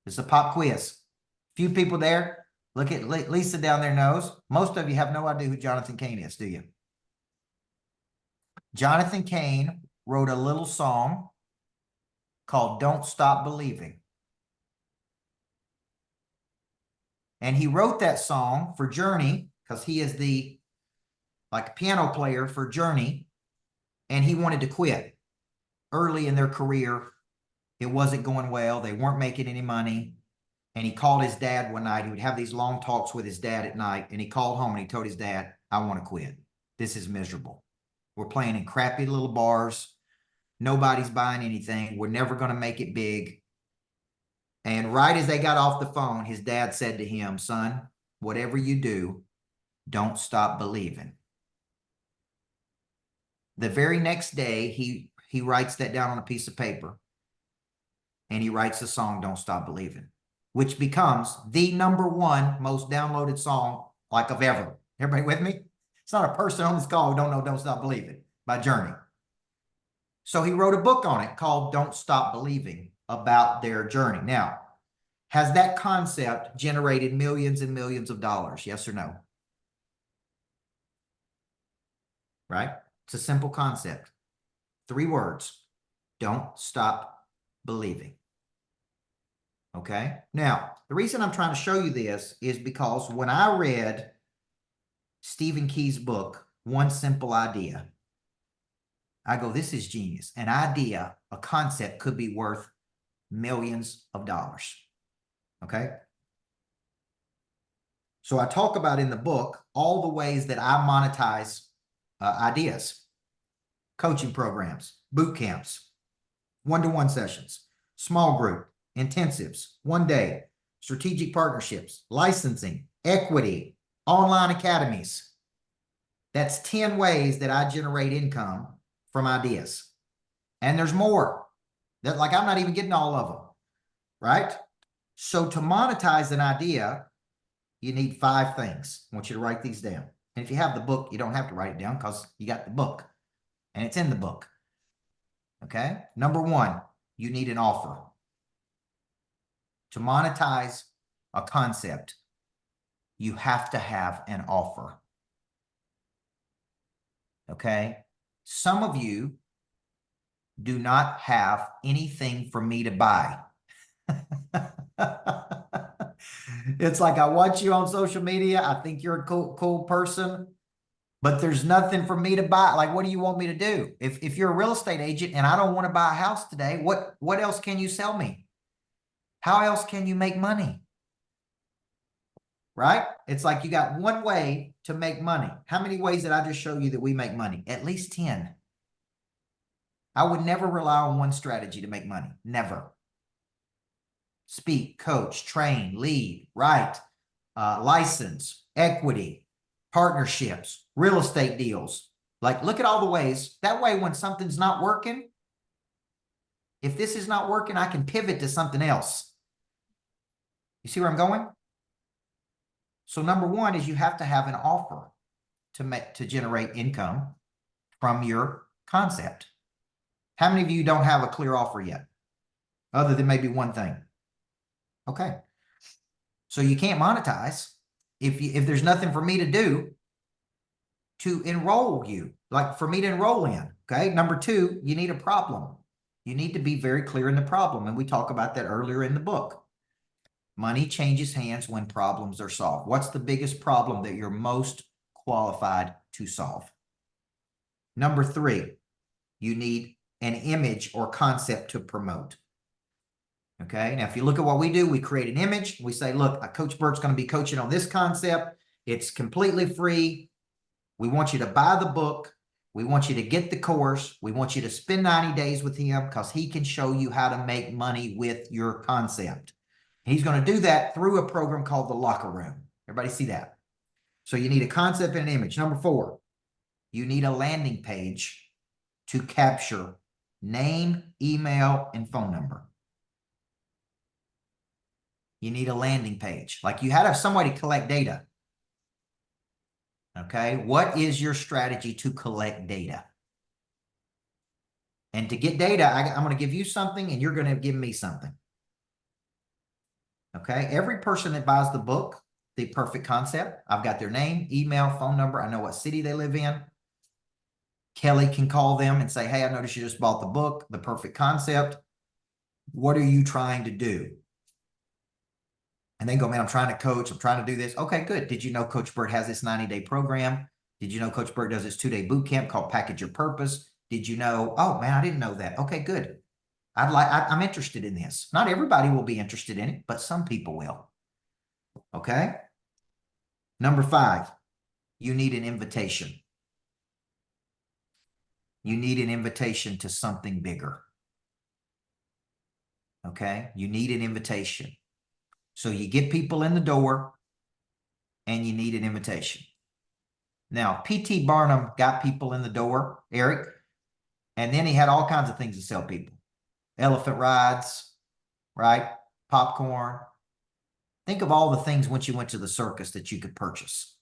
It's a pop quiz. Few people there. Look at Lisa down there knows. Most of you have no idea who Jonathan Cain is, do you? Jonathan Cain wrote a little song called Don't Stop Believing. And he wrote that song for Journey because he is the piano player for Journey, and he wanted to quit. Early in their career, it wasn't going well. They weren't making any money. And he called his dad one night. He would have these long talks with his dad at night, and he called home and he told his dad, I want to quit. This is miserable. We're playing in crappy little bars. Nobody's buying anything. We're never going to make it big. And right as they got off the phone, his dad said to him, son, whatever you do, don't stop believing. The very next day, he writes that down on a piece of paper, and he writes the song, Don't Stop Believing, which becomes the #1 most downloaded song of ever. Everybody with me? It's not a person on this call who don't know Don't Stop Believing by Journey. So he wrote a book on it called Don't Stop Believing, about their journey. Now, has that concept generated millions and millions of dollars? Yes or no? Right? It's a simple concept. 3 words. Don't stop believing. Okay? Now, the reason I'm trying to show you this is because when I read Stephen Key's book, One Simple Idea, I go, this is genius. An idea, a concept could be worth millions of dollars. Okay? So I talk about in the book all the ways that I monetize ideas, coaching programs, boot camps, one-to-one sessions, small group, intensives, one day, strategic partnerships, licensing, equity, online academies. That's 10 ways that I generate income from ideas. And there's more. That, like, I'm not even getting all of them, right? So to monetize an idea, you need 5 things. I want you to write these down. And if you have the book, you don't have to write it down because you got the book and it's in the book. Okay. Number 1, you need an offer. To monetize a concept, you have to have an offer. Okay. Some of you do not have anything for me to buy. It's like, I watch you on social media. I think you're a cool person, but there's nothing for me to buy. Like, what do you want me to do? If you're a real estate agent and I don't want to buy a house today, what else can you sell me? How else can you make money? Right? It's like you got one way to make money. How many ways did I just show you that we make money? At least 10. I would never rely on one strategy to make money. Never. Speak, coach, train, lead, write, license, equity, partnerships, real estate deals. Like, look at all the ways. That way, when something's not working, if this is not working, I can pivot to something else. You see where I'm going? So number 1 is you have to have an offer to generate income from your concept. How many of you don't have a clear offer yet? Other than maybe one thing. Okay. So you can't monetize if there's nothing for me to do to enroll you, like for me to enroll in. Okay. Number 2, you need a problem. You need to be very clear in the problem. And we talk about that earlier in the book. Money changes hands when problems are solved. What's the biggest problem that you're most qualified to solve? Number 3, you need an image or concept to promote. Okay. Now, if you look at what we do, we create an image. We say, look, Coach Bert's going to be coaching on this concept. It's completely free. We want you to buy the book. We want you to get the course. We want you to spend 90 days with him because he can show you how to make money with your concept. He's going to do that through a program called the Locker Room. Everybody see that? So you need a concept and an image. Number 4, you need a landing page to capture name, email, and phone number. You need a landing page. Like, you had to have somebody collect data. Okay. What is your strategy to collect data? And to get data, I'm going to give you something and you're going to give me something. Okay. Every person that buys the book, The Perfect Concept, I've got their name, email, phone number. I know what city they live in. Kelly can call them and say, hey, I noticed you just bought the book, The Perfect Concept. What are you trying to do? And they go, man, I'm trying to coach. I'm trying to do this. Okay, good. Did you know Coach Bert has this 90-day program? Did you know Coach Bert does this 2-day boot camp called Package Your Purpose? Did you know? Oh, man, I didn't know that. Okay, good. I'm interested in this. Not everybody will be interested in it, but some people will. Okay. Number 5, you need an invitation. You need an invitation to something bigger. Okay. You need an invitation. So you get people in the door and you need an invitation. Now, P.T. Barnum got people in the door, Eric, and then he had all kinds of things to sell people. Elephant rides, right? Popcorn. Think of all the things once you went to the circus that you could purchase.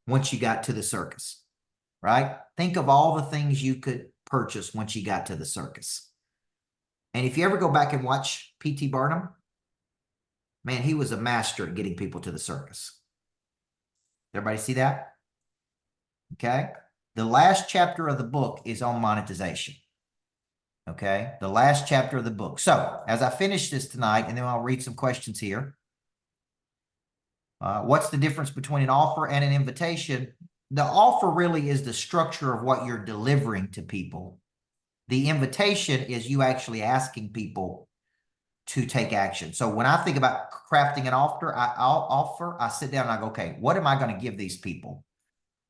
Once you got to the circus, right? Think of all the things you could purchase once you got to the circus. And if you ever go back and watch P.T. Barnum, man, he was a master at getting people to the circus. Everybody see that? Okay. The last chapter of the book is on monetization. Okay. The last chapter of the book. So as I finish this tonight, and then I'll read some questions here. What's the difference between an offer and an invitation? The offer really is the structure of what you're delivering to people. The invitation is you actually asking people to take action. So when I think about crafting an offer, I sit down and I go, okay, what am I going to give these people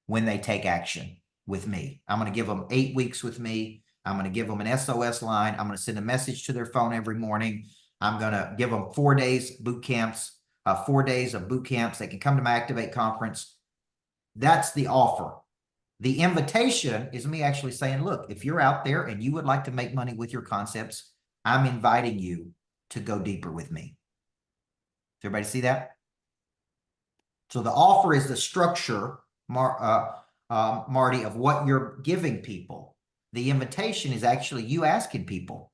when they take action with me? I'm going to give them 8 weeks with me. I'm going to give them an SOS line. I'm going to send a message to their phone every morning. I'm going to give them 4 days boot camps, 4 days of boot camps. They can come to my Activate conference. That's the offer. The invitation is me actually saying, look, if you're out there and you would like to make money with your concepts, I'm inviting you to go deeper with me. Does everybody see that? So the offer is the structure, Marty, of what you're giving people. The invitation is actually you asking people.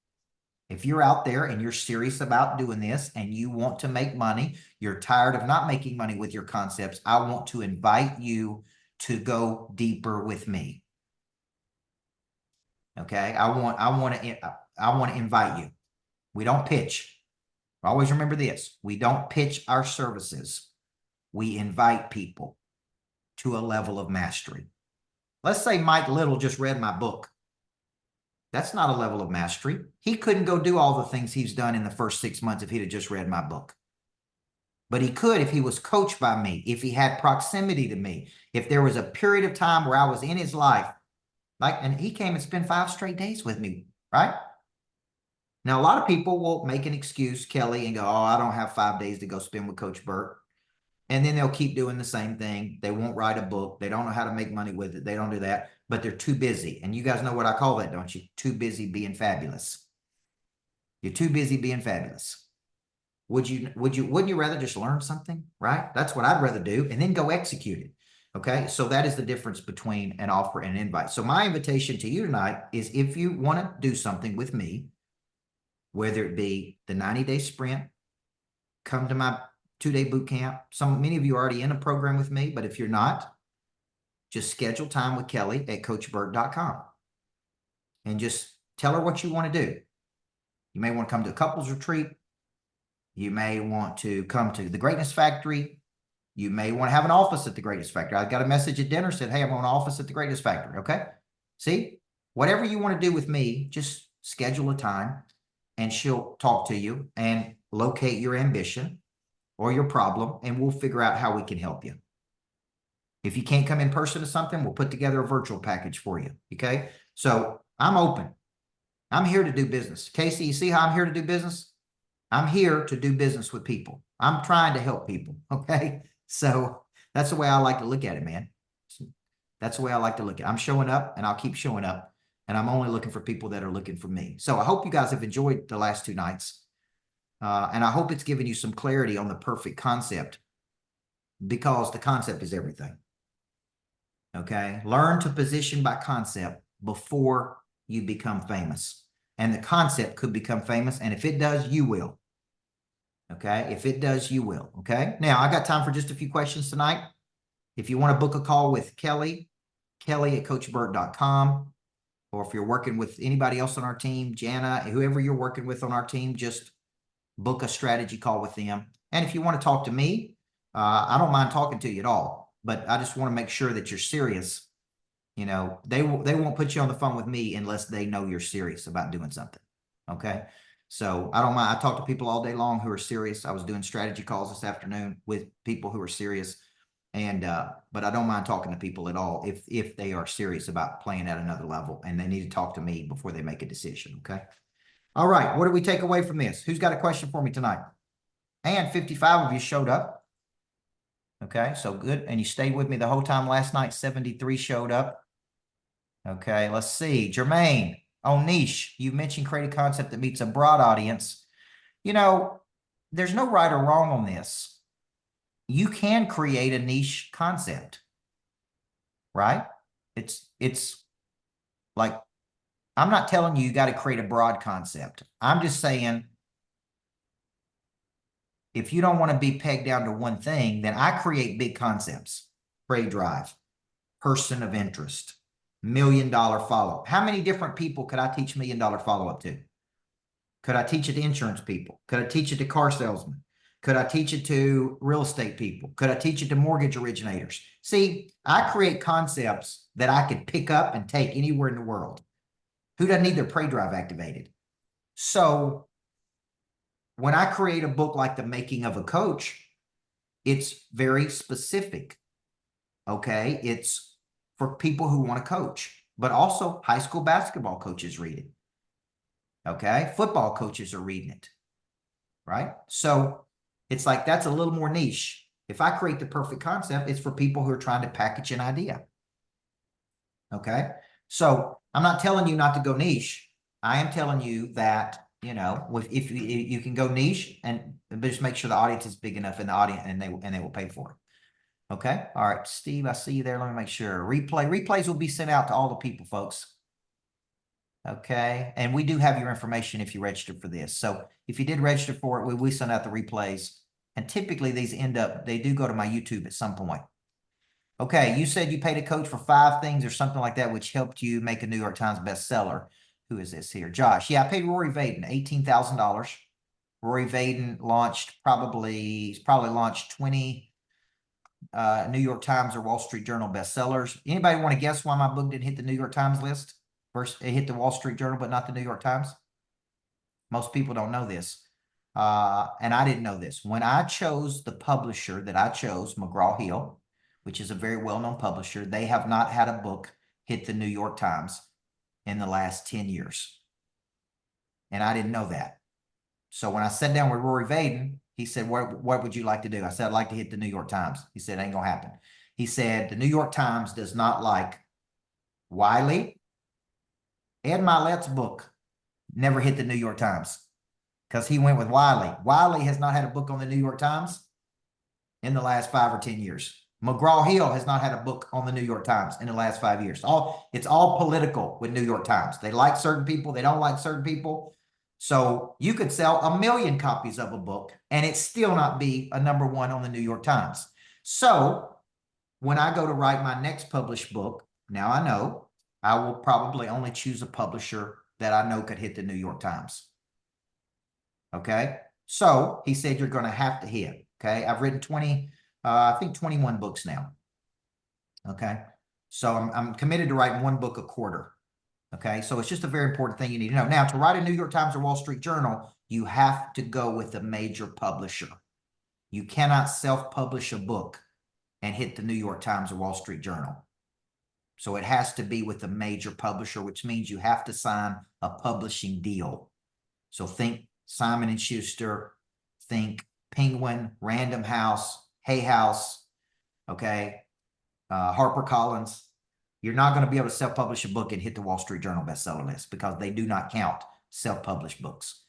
If you're out there and you're serious about doing this and you want to make money, you're tired of not making money with your concepts, I want to invite you to go deeper with me. Okay, I want to invite you. We don't pitch. Always remember this. We don't pitch our services. We invite people to a level of mastery. Let's say Mike Little just read my book. That's not a level of mastery. He couldn't go do all the things he's done in the first 6 months if he'd have just read my book. But he could if he was coached by me, if he had proximity to me, if there was a period of time where I was in his life, and he came and spent 5 straight days with me, right? Now, a lot of people will make an excuse, Kelly, and go, oh, I don't have 5 days to go spend with Coach Burt. And then they'll keep doing the same thing. They won't write a book. They don't know how to make money with it. They don't do that, but they're too busy. And you guys know what I call that, don't you? Too busy being fabulous. You're too busy being fabulous. Wouldn't you rather just learn something, right? That's what I'd rather do, and then go execute it. Okay. So that is the difference between an offer and an invite. So my invitation to you tonight is if you want to do something with me, whether it be the 90-day sprint, come to my 2-day boot camp. Many of you are already in a program with me, but if you're not, just schedule time with Kelly at coachburt.com and just tell her what you want to do. You may want to come to a couples retreat. You may want to come to the Greatness Factory. You may want to have an office at the Greatness Factory. I got a message at dinner said, hey, I'm on an office at the Greatness Factory. Okay. See, whatever you want to do with me, just schedule a time and she'll talk to you and locate your ambition or your problem, and we'll figure out how we can help you. If you can't come in person to something, we'll put together a virtual package for you. Okay. So I'm open. I'm here to do business. Casey, you see how I'm here to do business? I'm here to do business with people. I'm trying to help people. Okay. So that's the way I like to look at it, man. That's the way I like to look at it. I'm showing up and I'll keep showing up, and I'm only looking for people that are looking for me. So I hope you guys have enjoyed the last 2 nights. And I hope it's given you some clarity on the perfect concept, because the concept is everything. Okay. Learn to position by concept before you become famous. And the concept could become famous. And if it does, you will. Okay. If it does, you will. Okay. Now I got time for just a few questions tonight. If you want to book a call with Kelly at coachburt.com, or if you're working with anybody else on our team, Jana, whoever you're working with on our team, just book a strategy call with them. And if you want to talk to me, I don't mind talking to you at all, but I just want to make sure that you're serious. You know, they won't put you on the phone with me unless they know you're serious about doing something. Okay. So I don't mind. I talk to people all day long who are serious. I was doing strategy calls this afternoon with people who are serious. And, but I don't mind talking to people at all if they are serious about playing at another level and they need to talk to me before they make a decision. Okay. All right. What do we take away from this? Who's got a question for me tonight? And 55 of you showed up. Okay. So good. And you stayed with me the whole time last night. 73 showed up. Okay. Let's see. Jermaine, niche. You mentioned create a concept that meets a broad audience. You know, there's no right or wrong on this. You can create a niche concept, right? It's like, I'm not telling you got to create a broad concept. I'm just saying, if you don't want to be pegged down to one thing, then I create big concepts. Pray drive, person of interest, $1 million follow-up. How many different people could I teach $1 million follow-up to? Could I teach it to insurance people? Could I teach it to car salesmen? Could I teach it to real estate people? Could I teach it to mortgage originators? See, I create concepts that I could pick up and take anywhere in the world. Who doesn't need their pray drive activated? So when I create a book like The Making of a Coach, it's very specific. Okay. It's for people who want to coach, but also high school basketball coaches read it. Okay. Football coaches are reading it. Right. So It's like, that's a little more niche. If I create the perfect concept, it's for people who are trying to package an idea. Okay. So I'm not telling you not to go niche. I am telling you that, you know, if you can go niche but just make sure the audience is big enough in the audience and they will pay for it. Okay. All right. Steve, I see you there. Let me make sure. Replays will be sent out to all the people, folks. Okay. And we do have your information if you registered for this. So if you did register for it, we send out the replays. And typically these they do go to my YouTube at some point. Okay, you said you paid a coach for 5 things or something like that, which helped you make a New York Times bestseller. Who is this here? Josh. Yeah, I paid Rory Vaden $18,000. Rory Vaden he's probably launched 20 New York Times or Wall Street Journal bestsellers. Anybody want to guess why my book didn't hit the New York Times list? First, it hit the Wall Street Journal, but not the New York Times. Most people don't know this. And I didn't know this. When I chose the publisher that I chose, McGraw-Hill, which is a very well-known publisher, they have not had a book hit the New York Times in the last 10 years. And I didn't know that. So when I sat down with Rory Vaden, he said, what would you like to do? I said, I'd like to hit the New York Times. He said, ain't gonna happen. He said, the New York Times does not like Wiley. Ed Milet's book never hit the New York Times because he went with Wiley. Wiley has not had a book on the New York Times in the last 5 or 10 years. McGraw-Hill has not had a book on the New York Times in the last 5 years. It's all political with New York Times. They like certain people. They don't like certain people. So you could sell 1 million copies of a book and it still not be a #1 on the New York Times. So when I go to write my next published book, now I know I will probably only choose a publisher that I know could hit the New York Times. Okay. So he said, you're going to have to hit. Okay. I've written 21 books now. Okay. So I'm committed to writing 1 book a quarter. Okay. So it's just a very important thing you need to know. Now, to write a New York Times or Wall Street Journal, you have to go with a major publisher. You cannot self-publish a book and hit the New York Times or Wall Street Journal. So it has to be with a major publisher, which means you have to sign a publishing deal. So think Simon & Schuster, think Penguin, Random House, Hay House, okay, HarperCollins. You're not going to be able to self-publish a book and hit the Wall Street Journal bestseller list because they do not count self-published books.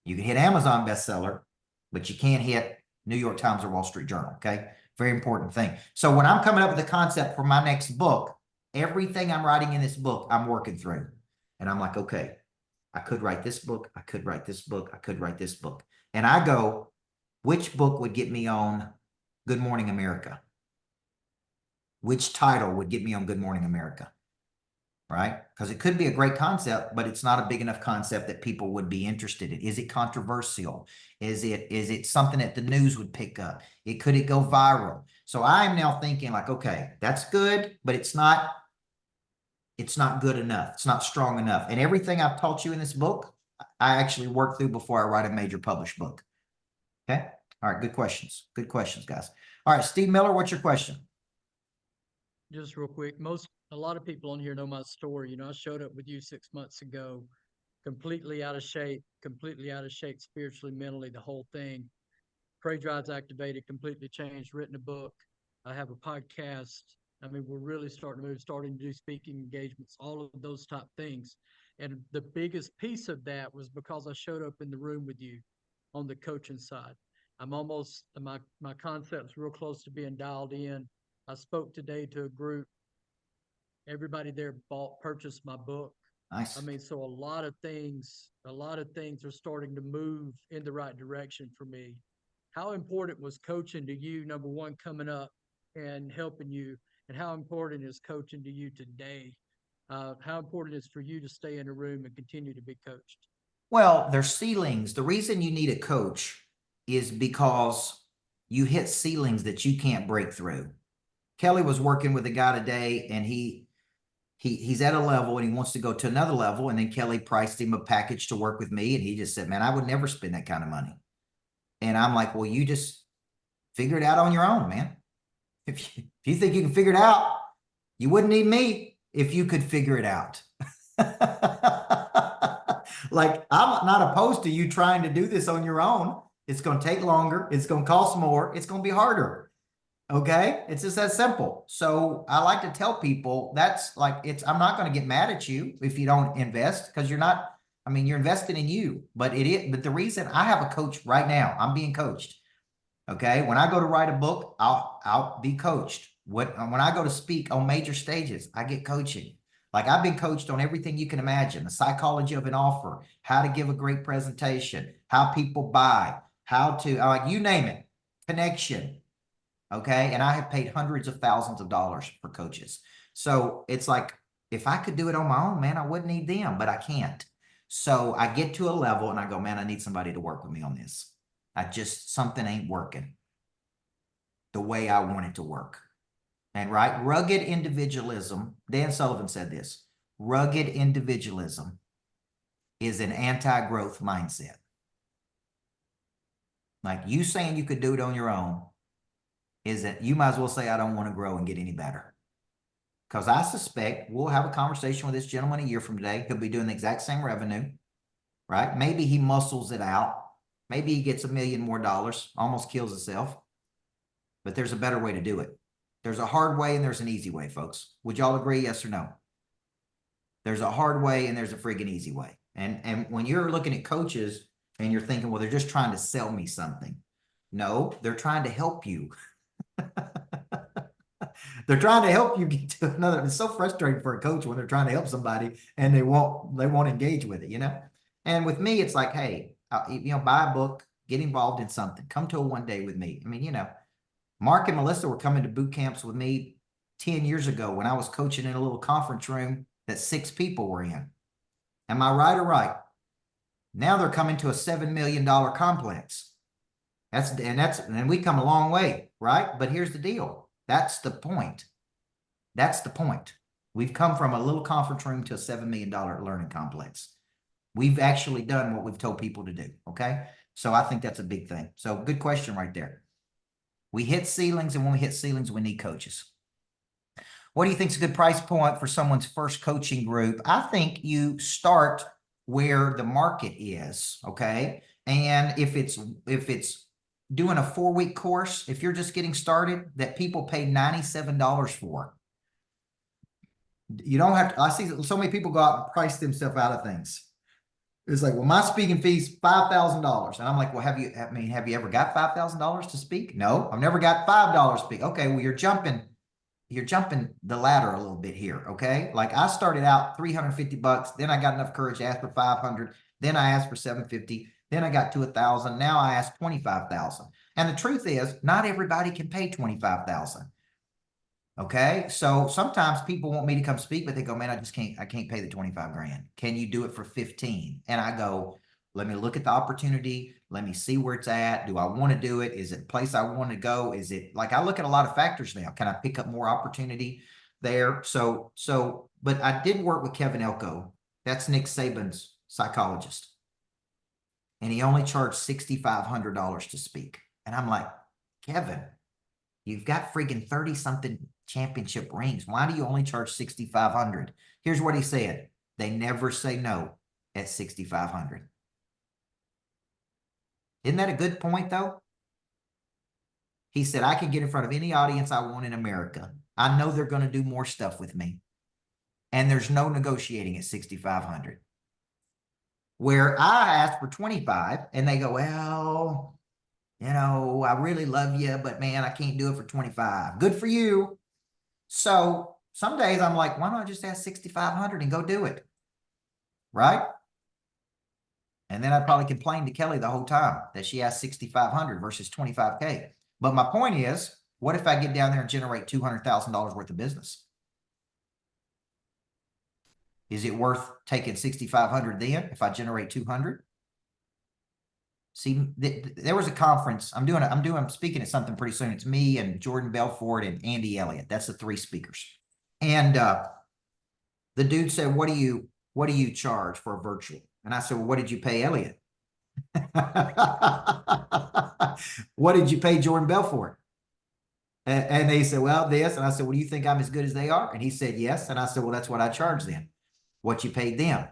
You can hit Amazon bestseller, but you can't hit New York Times or Wall Street Journal, okay? Very important thing. So when I'm coming up with the concept for my next book, everything I'm writing in this book, I'm working through. And I'm like, okay, I could write this book. I could write this book. I could write this book. And I go, which book would get me on Good Morning America? Which title would get me on Good Morning America? Right? Because it could be a great concept, but it's not a big enough concept that people would be interested in. Is it controversial? Is it something that the news would pick up? Could it go viral? So I'm now thinking like, okay, that's good, but it's not good enough. It's not strong enough. And everything I've taught you in this book, I actually work through before I write a major published book. Okay. All right. Good questions. Good questions, guys. All right. Steve Miller, what's your question? Just real quick, a lot of people on here know my story. You know, I showed up with you 6 months ago, completely out of shape spiritually, mentally, the whole thing. Pray Drive's activated, completely changed, written a book. I have a podcast. I mean, we're really starting to do speaking engagements, all of those type things. And the biggest piece of that was because I showed up in the room with you on the coaching side. My concept's real close to being dialed in. I spoke today to a group. Everybody there purchased my book. Nice. I mean, so a lot of things are starting to move in the right direction for me. How important was coaching to you, number one, coming up and helping you? And how important is coaching to you today? How important is for you to stay in a room and continue to be coached? Well, there's ceilings. The reason you need a coach is because you hit ceilings that you can't break through. Kelly was working with a guy today and he's at a level and he wants to go to another level. And then Kelly priced him a package to work with me. And he just said, man, I would never spend that kind of money. And I'm like, well, you just figure it out on your own, man. If you think you can figure it out, you wouldn't need me if you could figure it out. Like, I'm not opposed to you trying to do this on your own. It's going to take longer. It's going to cost more. It's going to be harder. Okay. It's just that simple. So I like to tell people that's like, I'm not going to get mad at you if you don't invest because you're not, I mean, you're investing in you, but but the reason I have a coach right now, I'm being coached. Okay. When I go to write a book, I'll be coached. When I go to speak on major stages, I get coaching. Like I've been coached on everything you can imagine, the psychology of an offer, how to give a great presentation, how people buy, how to, like you name it, connection. Okay. And I have paid hundreds of thousands of dollars for coaches. So it's like, if I could do it on my own, man, I wouldn't need them, but I can't. So I get to a level and I go, man, I need somebody to work with me on this. Something ain't working the way I want it to work. And right, rugged individualism, Dan Sullivan said this, rugged individualism is an anti-growth mindset. Like you saying you could do it on your own is that you might as well say, I don't want to grow and get any better. Because I suspect we'll have a conversation with this gentleman a year from today. He'll be doing the exact same revenue, right? Maybe he muscles it out. Maybe he gets $1 million more, almost kills himself. But there's a better way to do it. There's a hard way and there's an easy way, folks. Would y'all agree, yes or no? There's a hard way and there's a friggin' easy way. And when you're looking at coaches and you're thinking, well, they're just trying to sell me something. No, they're trying to help you. They're trying to help you get to another. It's so frustrating for a coach when they're trying to help somebody and they won't engage with it, you know? And with me, it's like, hey, buy a book, get involved in something, come to a one day with me. I mean, Mark and Melissa were coming to boot camps with me 10 years ago when I was coaching in a little conference room that 6 people were in. Am I right or right? Now they're coming to a $7 million complex. And we come a long way, right? But here's the deal. That's the point. That's the point. We've come from a little conference room to a $7 million learning complex. We've actually done what we've told people to do. Okay. So I think that's a big thing. So good question right there. We hit ceilings, and when we hit ceilings, we need coaches. What do you think is a good price point for someone's first coaching group? I think you start where the market is, okay? And if it's doing a 4-week course, if you're just getting started, that people pay $97 for. You don't have to, I see so many people go out and price themselves out of things. It's like, well, my speaking fee's $5,000. And I'm like, well, have you ever got $5,000 to speak? No, I've never got $5 to speak. Okay, well, you're jumping the ladder a little bit here. Okay. Like I started out $350. Then I got enough courage to ask for 500. Then I asked for 750. Then I got to 1,000. Now I ask 25,000. And the truth is not everybody can pay 25,000. Okay. So sometimes people want me to come speak, but they go, man, I can't pay the 25 grand. Can you do it for 15? And I go, let me look at the opportunity. Let me see where it's at. Do I want to do it? Is it a place I want to go? Is it like, I look at a lot of factors now. Can I pick up more opportunity there? But I did work with Kevin Elko. That's Nick Saban's psychologist. And he only charged $6,500 to speak. And I'm like, Kevin, you've got friggin' 30 something championship rings. Why do you only charge $6,500? Here's what he said. They never say no at $6,500. Isn't that a good point though? He said, I can get in front of any audience I want in America. I know they're going to do more stuff with me. And there's no negotiating at $6,500. Where I asked for 25 and they go, well, I really love you, but man, I can't do it for 25. Good for you. So some days I'm like, why don't I just ask 6,500 and go do it? Right? And then I'd probably complain to Kelly the whole time that she asked 6,500 versus 25K. But my point is, what if I get down there and generate $200,000 worth of business? Is it worth taking 6,500 then if I generate 200? See, there was a conference. I'm speaking at something pretty soon. It's me and Jordan Belfort and Andy Elliott. That's the 3 speakers. And the dude said, what do you charge for a virtual? And I said, well, what did you pay Elliott? What did you pay Jordan Belfort? And they said, well, this. And I said, well, do you think I'm as good as they are? And he said, yes. And I said, well, that's what I charge then. What you paid them,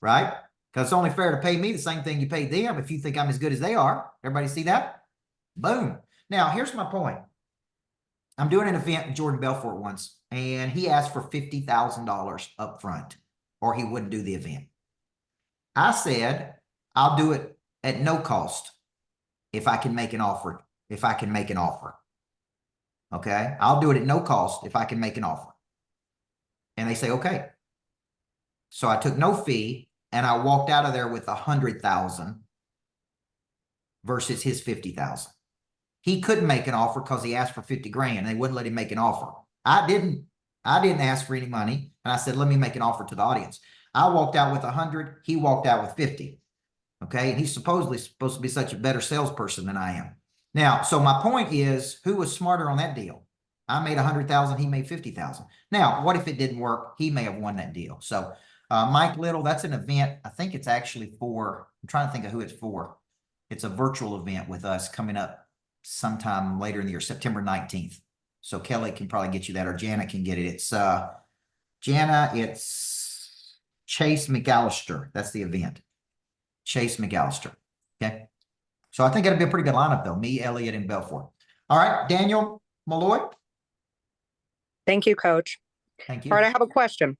right? Because it's only fair to pay me the same thing you paid them if you think I'm as good as they are. Everybody see that? Boom. Now, here's my point. I'm doing an event in Jordan Belfort once, and he asked for $50,000 up front, or he wouldn't do the event. I said, I'll do it at no cost if I can make an offer. If I can make an offer. Okay. I'll do it at no cost if I can make an offer. And they say, okay. So I took no fee and I walked out of there with 100,000 versus his 50,000. He couldn't make an offer because he asked for 50 grand and they wouldn't let him make an offer. I didn't ask for any money. And I said, let me make an offer to the audience. I walked out with 100. He walked out with 50. Okay. And he's supposedly supposed to be such a better salesperson than I am. Now, so my point is, who was smarter on that deal? I made 100,000. He made 50,000. Now, what if it didn't work? He may have won that deal. So Mike Little, that's an event. I think it's actually for, I'm trying to think of who it's for. It's a virtual event with us coming up sometime later in the year, September 19th. So Kelly can probably get you that, or Jana can get it. It's Jana, it's Chase McAllister. That's the event. Chase McAllister. Okay. So I think it'll be a pretty good lineup though. Me, Elliot, and Belfort. All right, Daniel Malloy. Thank you, Coach. Thank you. All right, I have a question.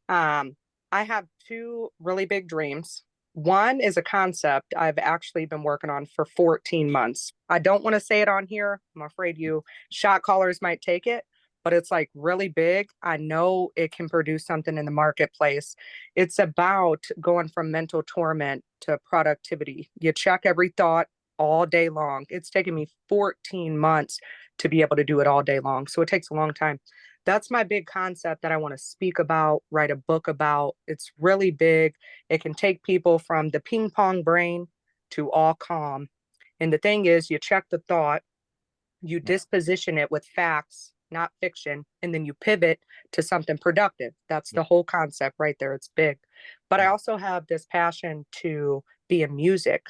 I have two really big dreams. One is a concept I've actually been working on for 14 months. I don't want to say it on here. I'm afraid you shot callers might take it, but it's like really big. I know it can produce something in the marketplace. It's about going from mental torment to productivity. You check every thought all day long. It's taken me 14 months to be able to do it all day long. So it takes a long time. That's my big concept that I want to speak about, write a book about. It's really big. It can take people from the ping pong brain to all calm. And the thing is, you check the thought, you disposition it with facts, not fiction, and then you pivot to something productive. That's the whole concept right there. It's big. But I also have this passion to be in music.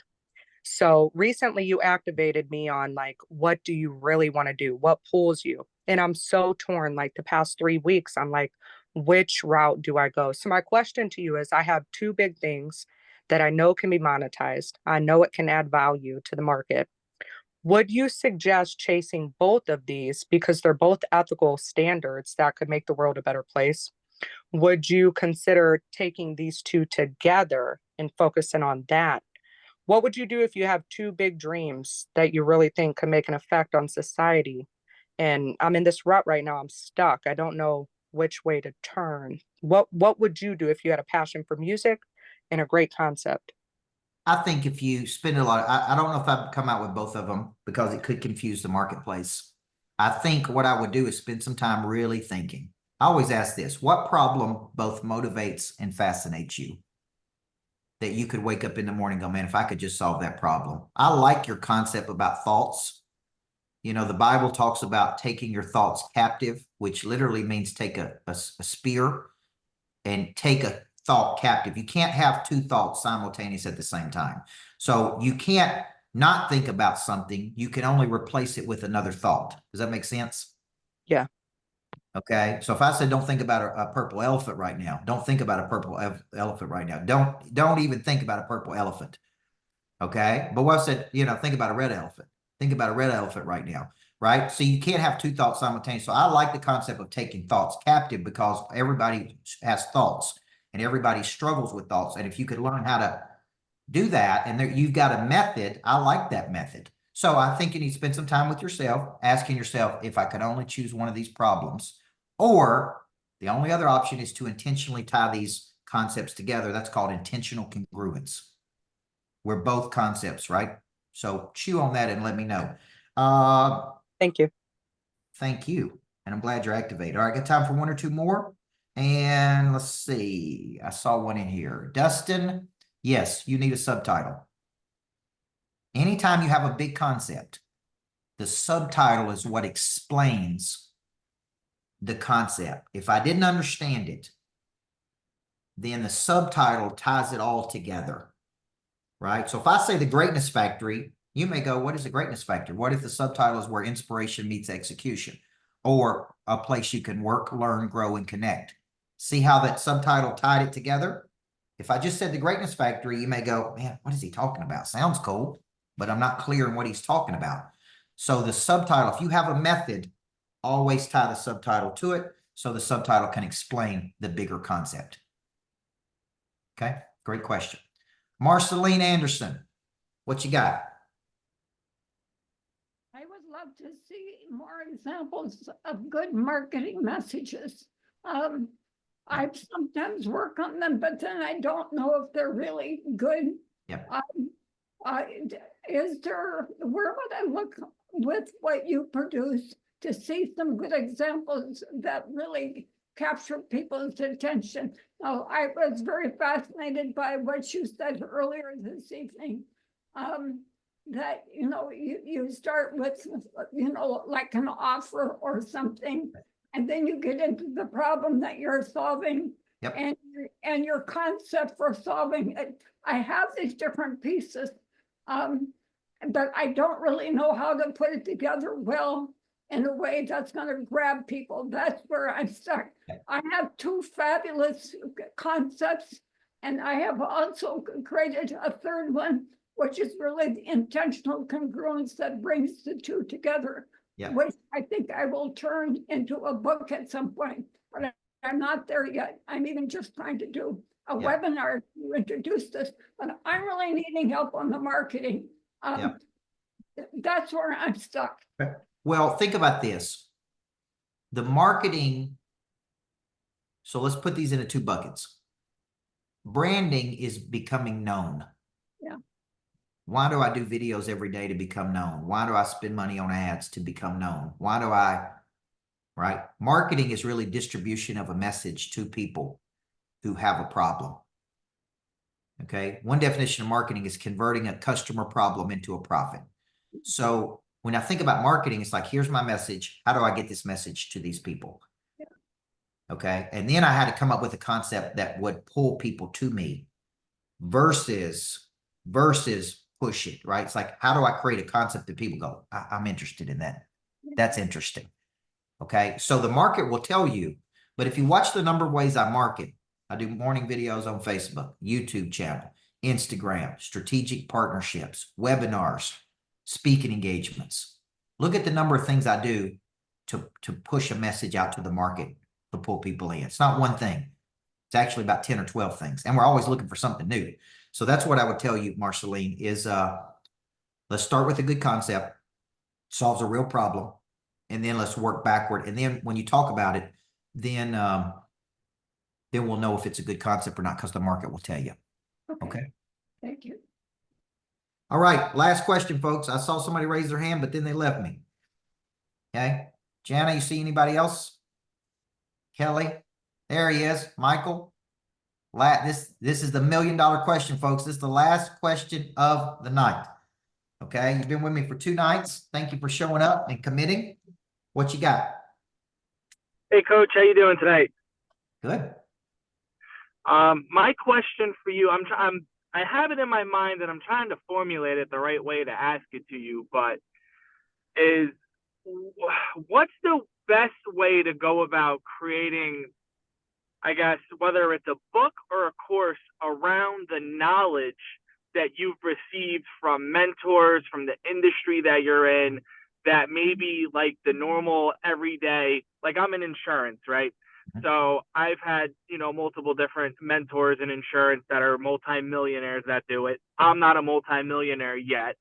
So recently you activated me on like, what do you really want to do? What pulls you? And I'm so torn. Like the past 3 weeks, I'm like, which route do I go? So my question to you is, I have two big things that I know can be monetized. I know it can add value to the market. Would you suggest chasing both of these because they're both ethical standards that could make the world a better place? Would you consider taking these two together and focusing on that? What would you do if you have two big dreams that you really think can make an effect on society? And I'm in this rut right now. I'm stuck. I don't know which way to turn. What would you do if you had a passion for music and a great concept? I think if you spend a lot, I don't know if I'd come out with both of them because it could confuse the marketplace. I think what I would do is spend some time really thinking. I always ask this, what problem both motivates and fascinates you? That you could wake up in the morning and go, man, if I could just solve that problem. I like your concept about thoughts. You know, the Bible talks about taking your thoughts captive, which literally means take a spear and take a thought captive. You can't have two thoughts simultaneous at the same time. So you can't not think about something. You can only replace it with another thought. Does that make sense? Yeah. Okay. So if I said, don't think about a purple elephant right now, don't think about a purple elephant right now. Don't even think about a purple elephant. Okay. But what I said, you know, think about a red elephant. Think about a red elephant right now. Right. So you can't have two thoughts simultaneously. So I like the concept of taking thoughts captive because everybody has thoughts and everybody struggles with thoughts. And if you could learn how to do that and there, you've got a method, I like that method. So I think you need to spend some time with yourself, asking yourself, if I could only choose one of these problems, or the only other option is to intentionally tie these concepts together. That's called intentional congruence. We're both concepts, right? So chew on that and let me know. Thank you. Thank you. And I'm glad you're activated. All right, got time for one or two more. And let's see. I saw one in here. Dustin, yes, you need a subtitle. Anytime you have a big concept, the subtitle is what explains the concept. If I didn't understand it, then the subtitle ties it all together, right? So if I say the greatness factory, you may go, what is the greatness factory? What if the subtitle is where inspiration meets execution, or a place you can work, learn, grow, and connect? See how that subtitle tied it together? If I just said the Greatness Factory, you may go, man, what is he talking about? Sounds cool, but I'm not clear on what he's talking about. So the subtitle, if you have a method, always tie the subtitle to it so the subtitle can explain the bigger concept. Okay, great question. Marceline Anderson, what you got? I would love to see more examples of good marketing messages. I sometimes work on them, but then I don't know if they're really good. Yep. Is there, where would I look with what you produce to see some good examples that really capture people's attention? Now, I was very fascinated by what you said earlier this evening. That, you know, you start with, you know, like an offer or something, and then you get into the problem that you're solving. Yep. And your concept for solving it. I have these different pieces, but I don't really know how to put it together well in a way that's going to grab people. That's where I'm stuck. I have two fabulous concepts, and I have also created a third one, which is really the intentional congruence that brings the two together, which I think I will turn into a book at some point, but I'm not there yet. I'm even just trying to do a webinar to introduce this, but I'm really needing help on the marketing. That's where I'm stuck. Well, think about this. The marketing, so let's put these into two buckets. Branding is becoming known. Yeah. Why do I do videos every day to become known? Why do I spend money on ads to become known? Why do I, right? Marketing is really distribution of a message to people who have a problem. Okay. One definition of marketing is converting a customer problem into a profit. So when I think about marketing, it's like, here's my message. How do I get this message to these people? Yeah. Okay. And then I had to come up with a concept that would pull people to me versus push it, right? It's like, how do I create a concept that people go, I'm interested in that. That's interesting. Okay. So the market will tell you, but if you watch the number of ways I market, I do morning videos on Facebook, YouTube channel, Instagram, strategic partnerships, webinars, speaking engagements. Look at the number of things I do to push a message out to the market to pull people in. It's not one thing. It's actually about 10 or 12 things. And we're always looking for something new. So that's what I would tell you, Marceline, is let's start with a good concept, solves a real problem, and then let's work backward. And then when you talk about it, then we'll know if it's a good concept or not, because the market will tell you. Okay. Thank you. All right. Last question, folks. I saw somebody raise their hand, but then they left me. Okay. Jana, you see anybody else? Kelly? There he is. Michael? This is the $1 million question, folks. This is the last question of the night. Okay. You've been with me for 2 nights. Thank you for showing up and committing. What you got? Hey, Coach. How you doing tonight? Good. My question for you, I have it in my mind and I'm trying to formulate it the right way to ask it to you, but what's the best way to go about creating, I guess, whether it's a book or a course around the knowledge that you've received from mentors, from the industry that you're in, that maybe like the normal everyday, like I'm in insurance, right? So I've had, multiple different mentors in insurance that are multimillionaires that do it. I'm not a multimillionaire yet,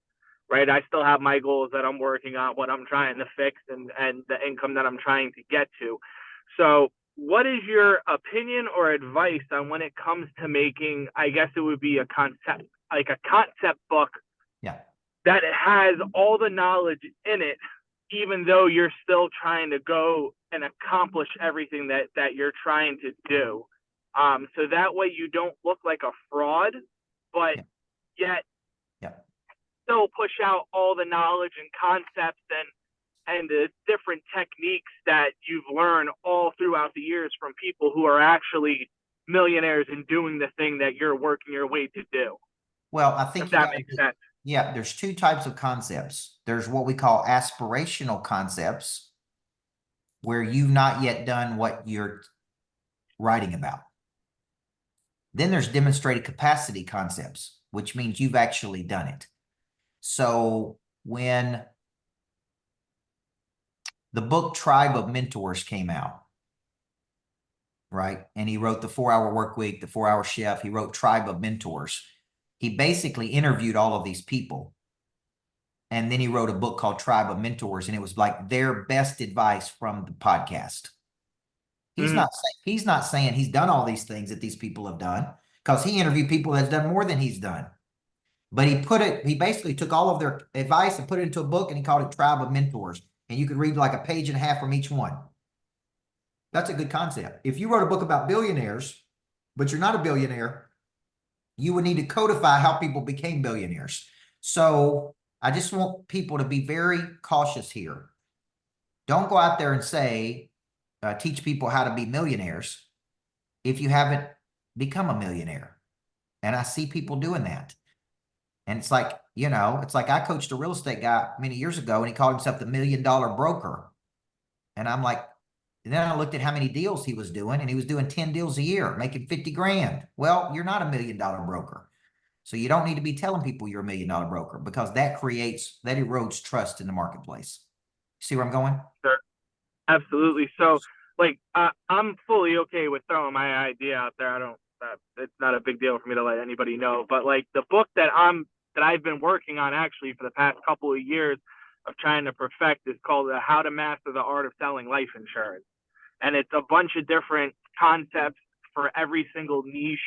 right? I still have my goals that I'm working on, what I'm trying to fix and the income that I'm trying to get to. So what is your opinion or advice on when it comes to making, I guess it would be a concept, like a concept book that it has all the knowledge in it, even though you're still trying to go and accomplish everything that you're trying to do. So that way you don't look like a fraud, but yet still push out all the knowledge and concepts and the different techniques that you've learned all throughout the years from people who are actually millionaires and doing the thing that you're working your way to do. Well, I think if that makes sense. Yeah, there's 2 types of concepts. There's what we call aspirational concepts, where you've not yet done what you're writing about. Then there's demonstrated capacity concepts, which means you've actually done it. So when the book Tribe of Mentors came out, right? And he wrote the 4-Hour Work Week, the 4-Hour Chef. He wrote Tribe of Mentors. He basically interviewed all of these people. And then he wrote a book called Tribe of Mentors, and it was like their best advice from the podcast. He's not saying he's done all these things that these people have done, because he interviewed people that's done more than he's done. But he basically took all of their advice and put it into a book, and he called it Tribe of Mentors. And you could read like a page and a half from each one. That's a good concept. If you wrote a book about billionaires, but you're not a billionaire, you would need to codify how people became billionaires. So I just want people to be very cautious here. Don't go out there and say, teach people how to be millionaires if you haven't become a millionaire. And I see people doing that. And it's like, you know, it's like I coached a real estate guy many years ago, and he called himself the $1 million broker. And I'm like, and then I looked at how many deals he was doing, and he was doing 10 deals a year, making 50 grand. Well, you're not a $1 million broker. So you don't need to be telling people you're a $1 million broker, because that erodes trust in the marketplace. See where I'm going? Sure. Absolutely. So like, I'm fully okay with throwing my idea out there. It's not a big deal for me to let anybody know, but like the book that I've been working on actually for the past couple of years of trying to perfect is called How to Master the Art of Selling Life Insurance. And it's a bunch of different concepts for every single niche,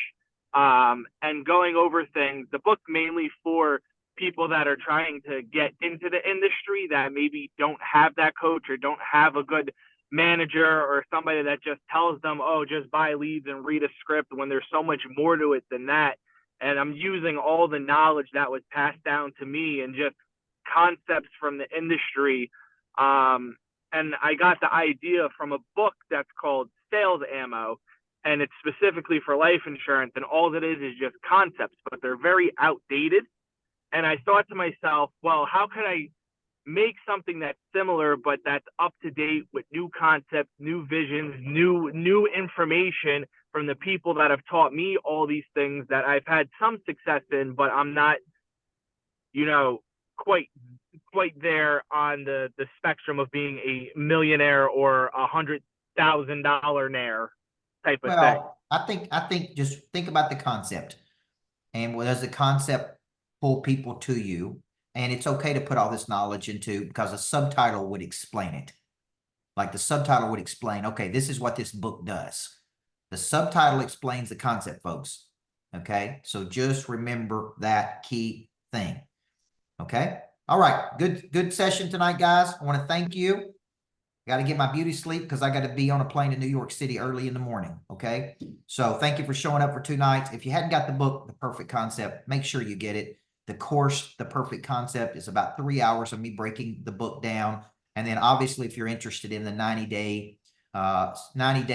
and going over things. The book mainly for people that are trying to get into the industry that maybe don't have that coach or don't have a good manager or somebody that just tells them, oh, just buy leads and read a script, when there's so much more to it than that. And I'm using all the knowledge that was passed down to me and just concepts from the industry. And I got the idea from a book that's called Sales Ammo, and it's specifically for life insurance. And all it is just concepts, but they're very outdated. And I thought to myself, well, how can I make something that's similar, but that's up to date with new concepts, new visions, new information from the people that have taught me all these things that I've had some success in, but I'm not, you know, quite there on the spectrum of being a millionaire or $100,000 type of thing. Well, I think just think about the concept, and does the concept pull people to you? And it's okay to put all this knowledge into, because a subtitle would explain it. Like the subtitle would explain, okay, this is what this book does. The subtitle explains the concept, folks. Okay, so just remember that key thing. Okay, all right, good session tonight, guys. I want to thank you. Got to get my beauty sleep, because I got to be on a plane to New York City early in the morning. Okay, so thank you for showing up for 2 nights. If you hadn't got the book, The Perfect Concept, make sure you get it. The course, The Perfect Concept, is about 3 hours of me breaking the book down. And then obviously, if you're interested in the 90-day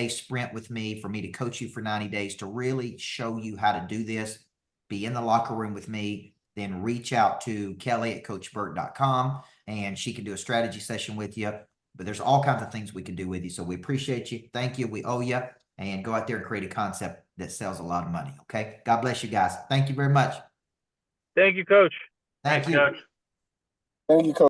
sprint with me, for me to coach you for 90 days to really show you how to do this, be in the locker room with me, then reach out to Kelly at CoachBurt.com, and she can do a strategy session with you. But there's all kinds of things we can do with you. So we appreciate you. Thank you. We owe you. And go out there and create a concept that sells a lot of money. Okay. God bless you guys. Thank you very much. Thank you, Coach. Thank you. Coach. Thank you, Coach.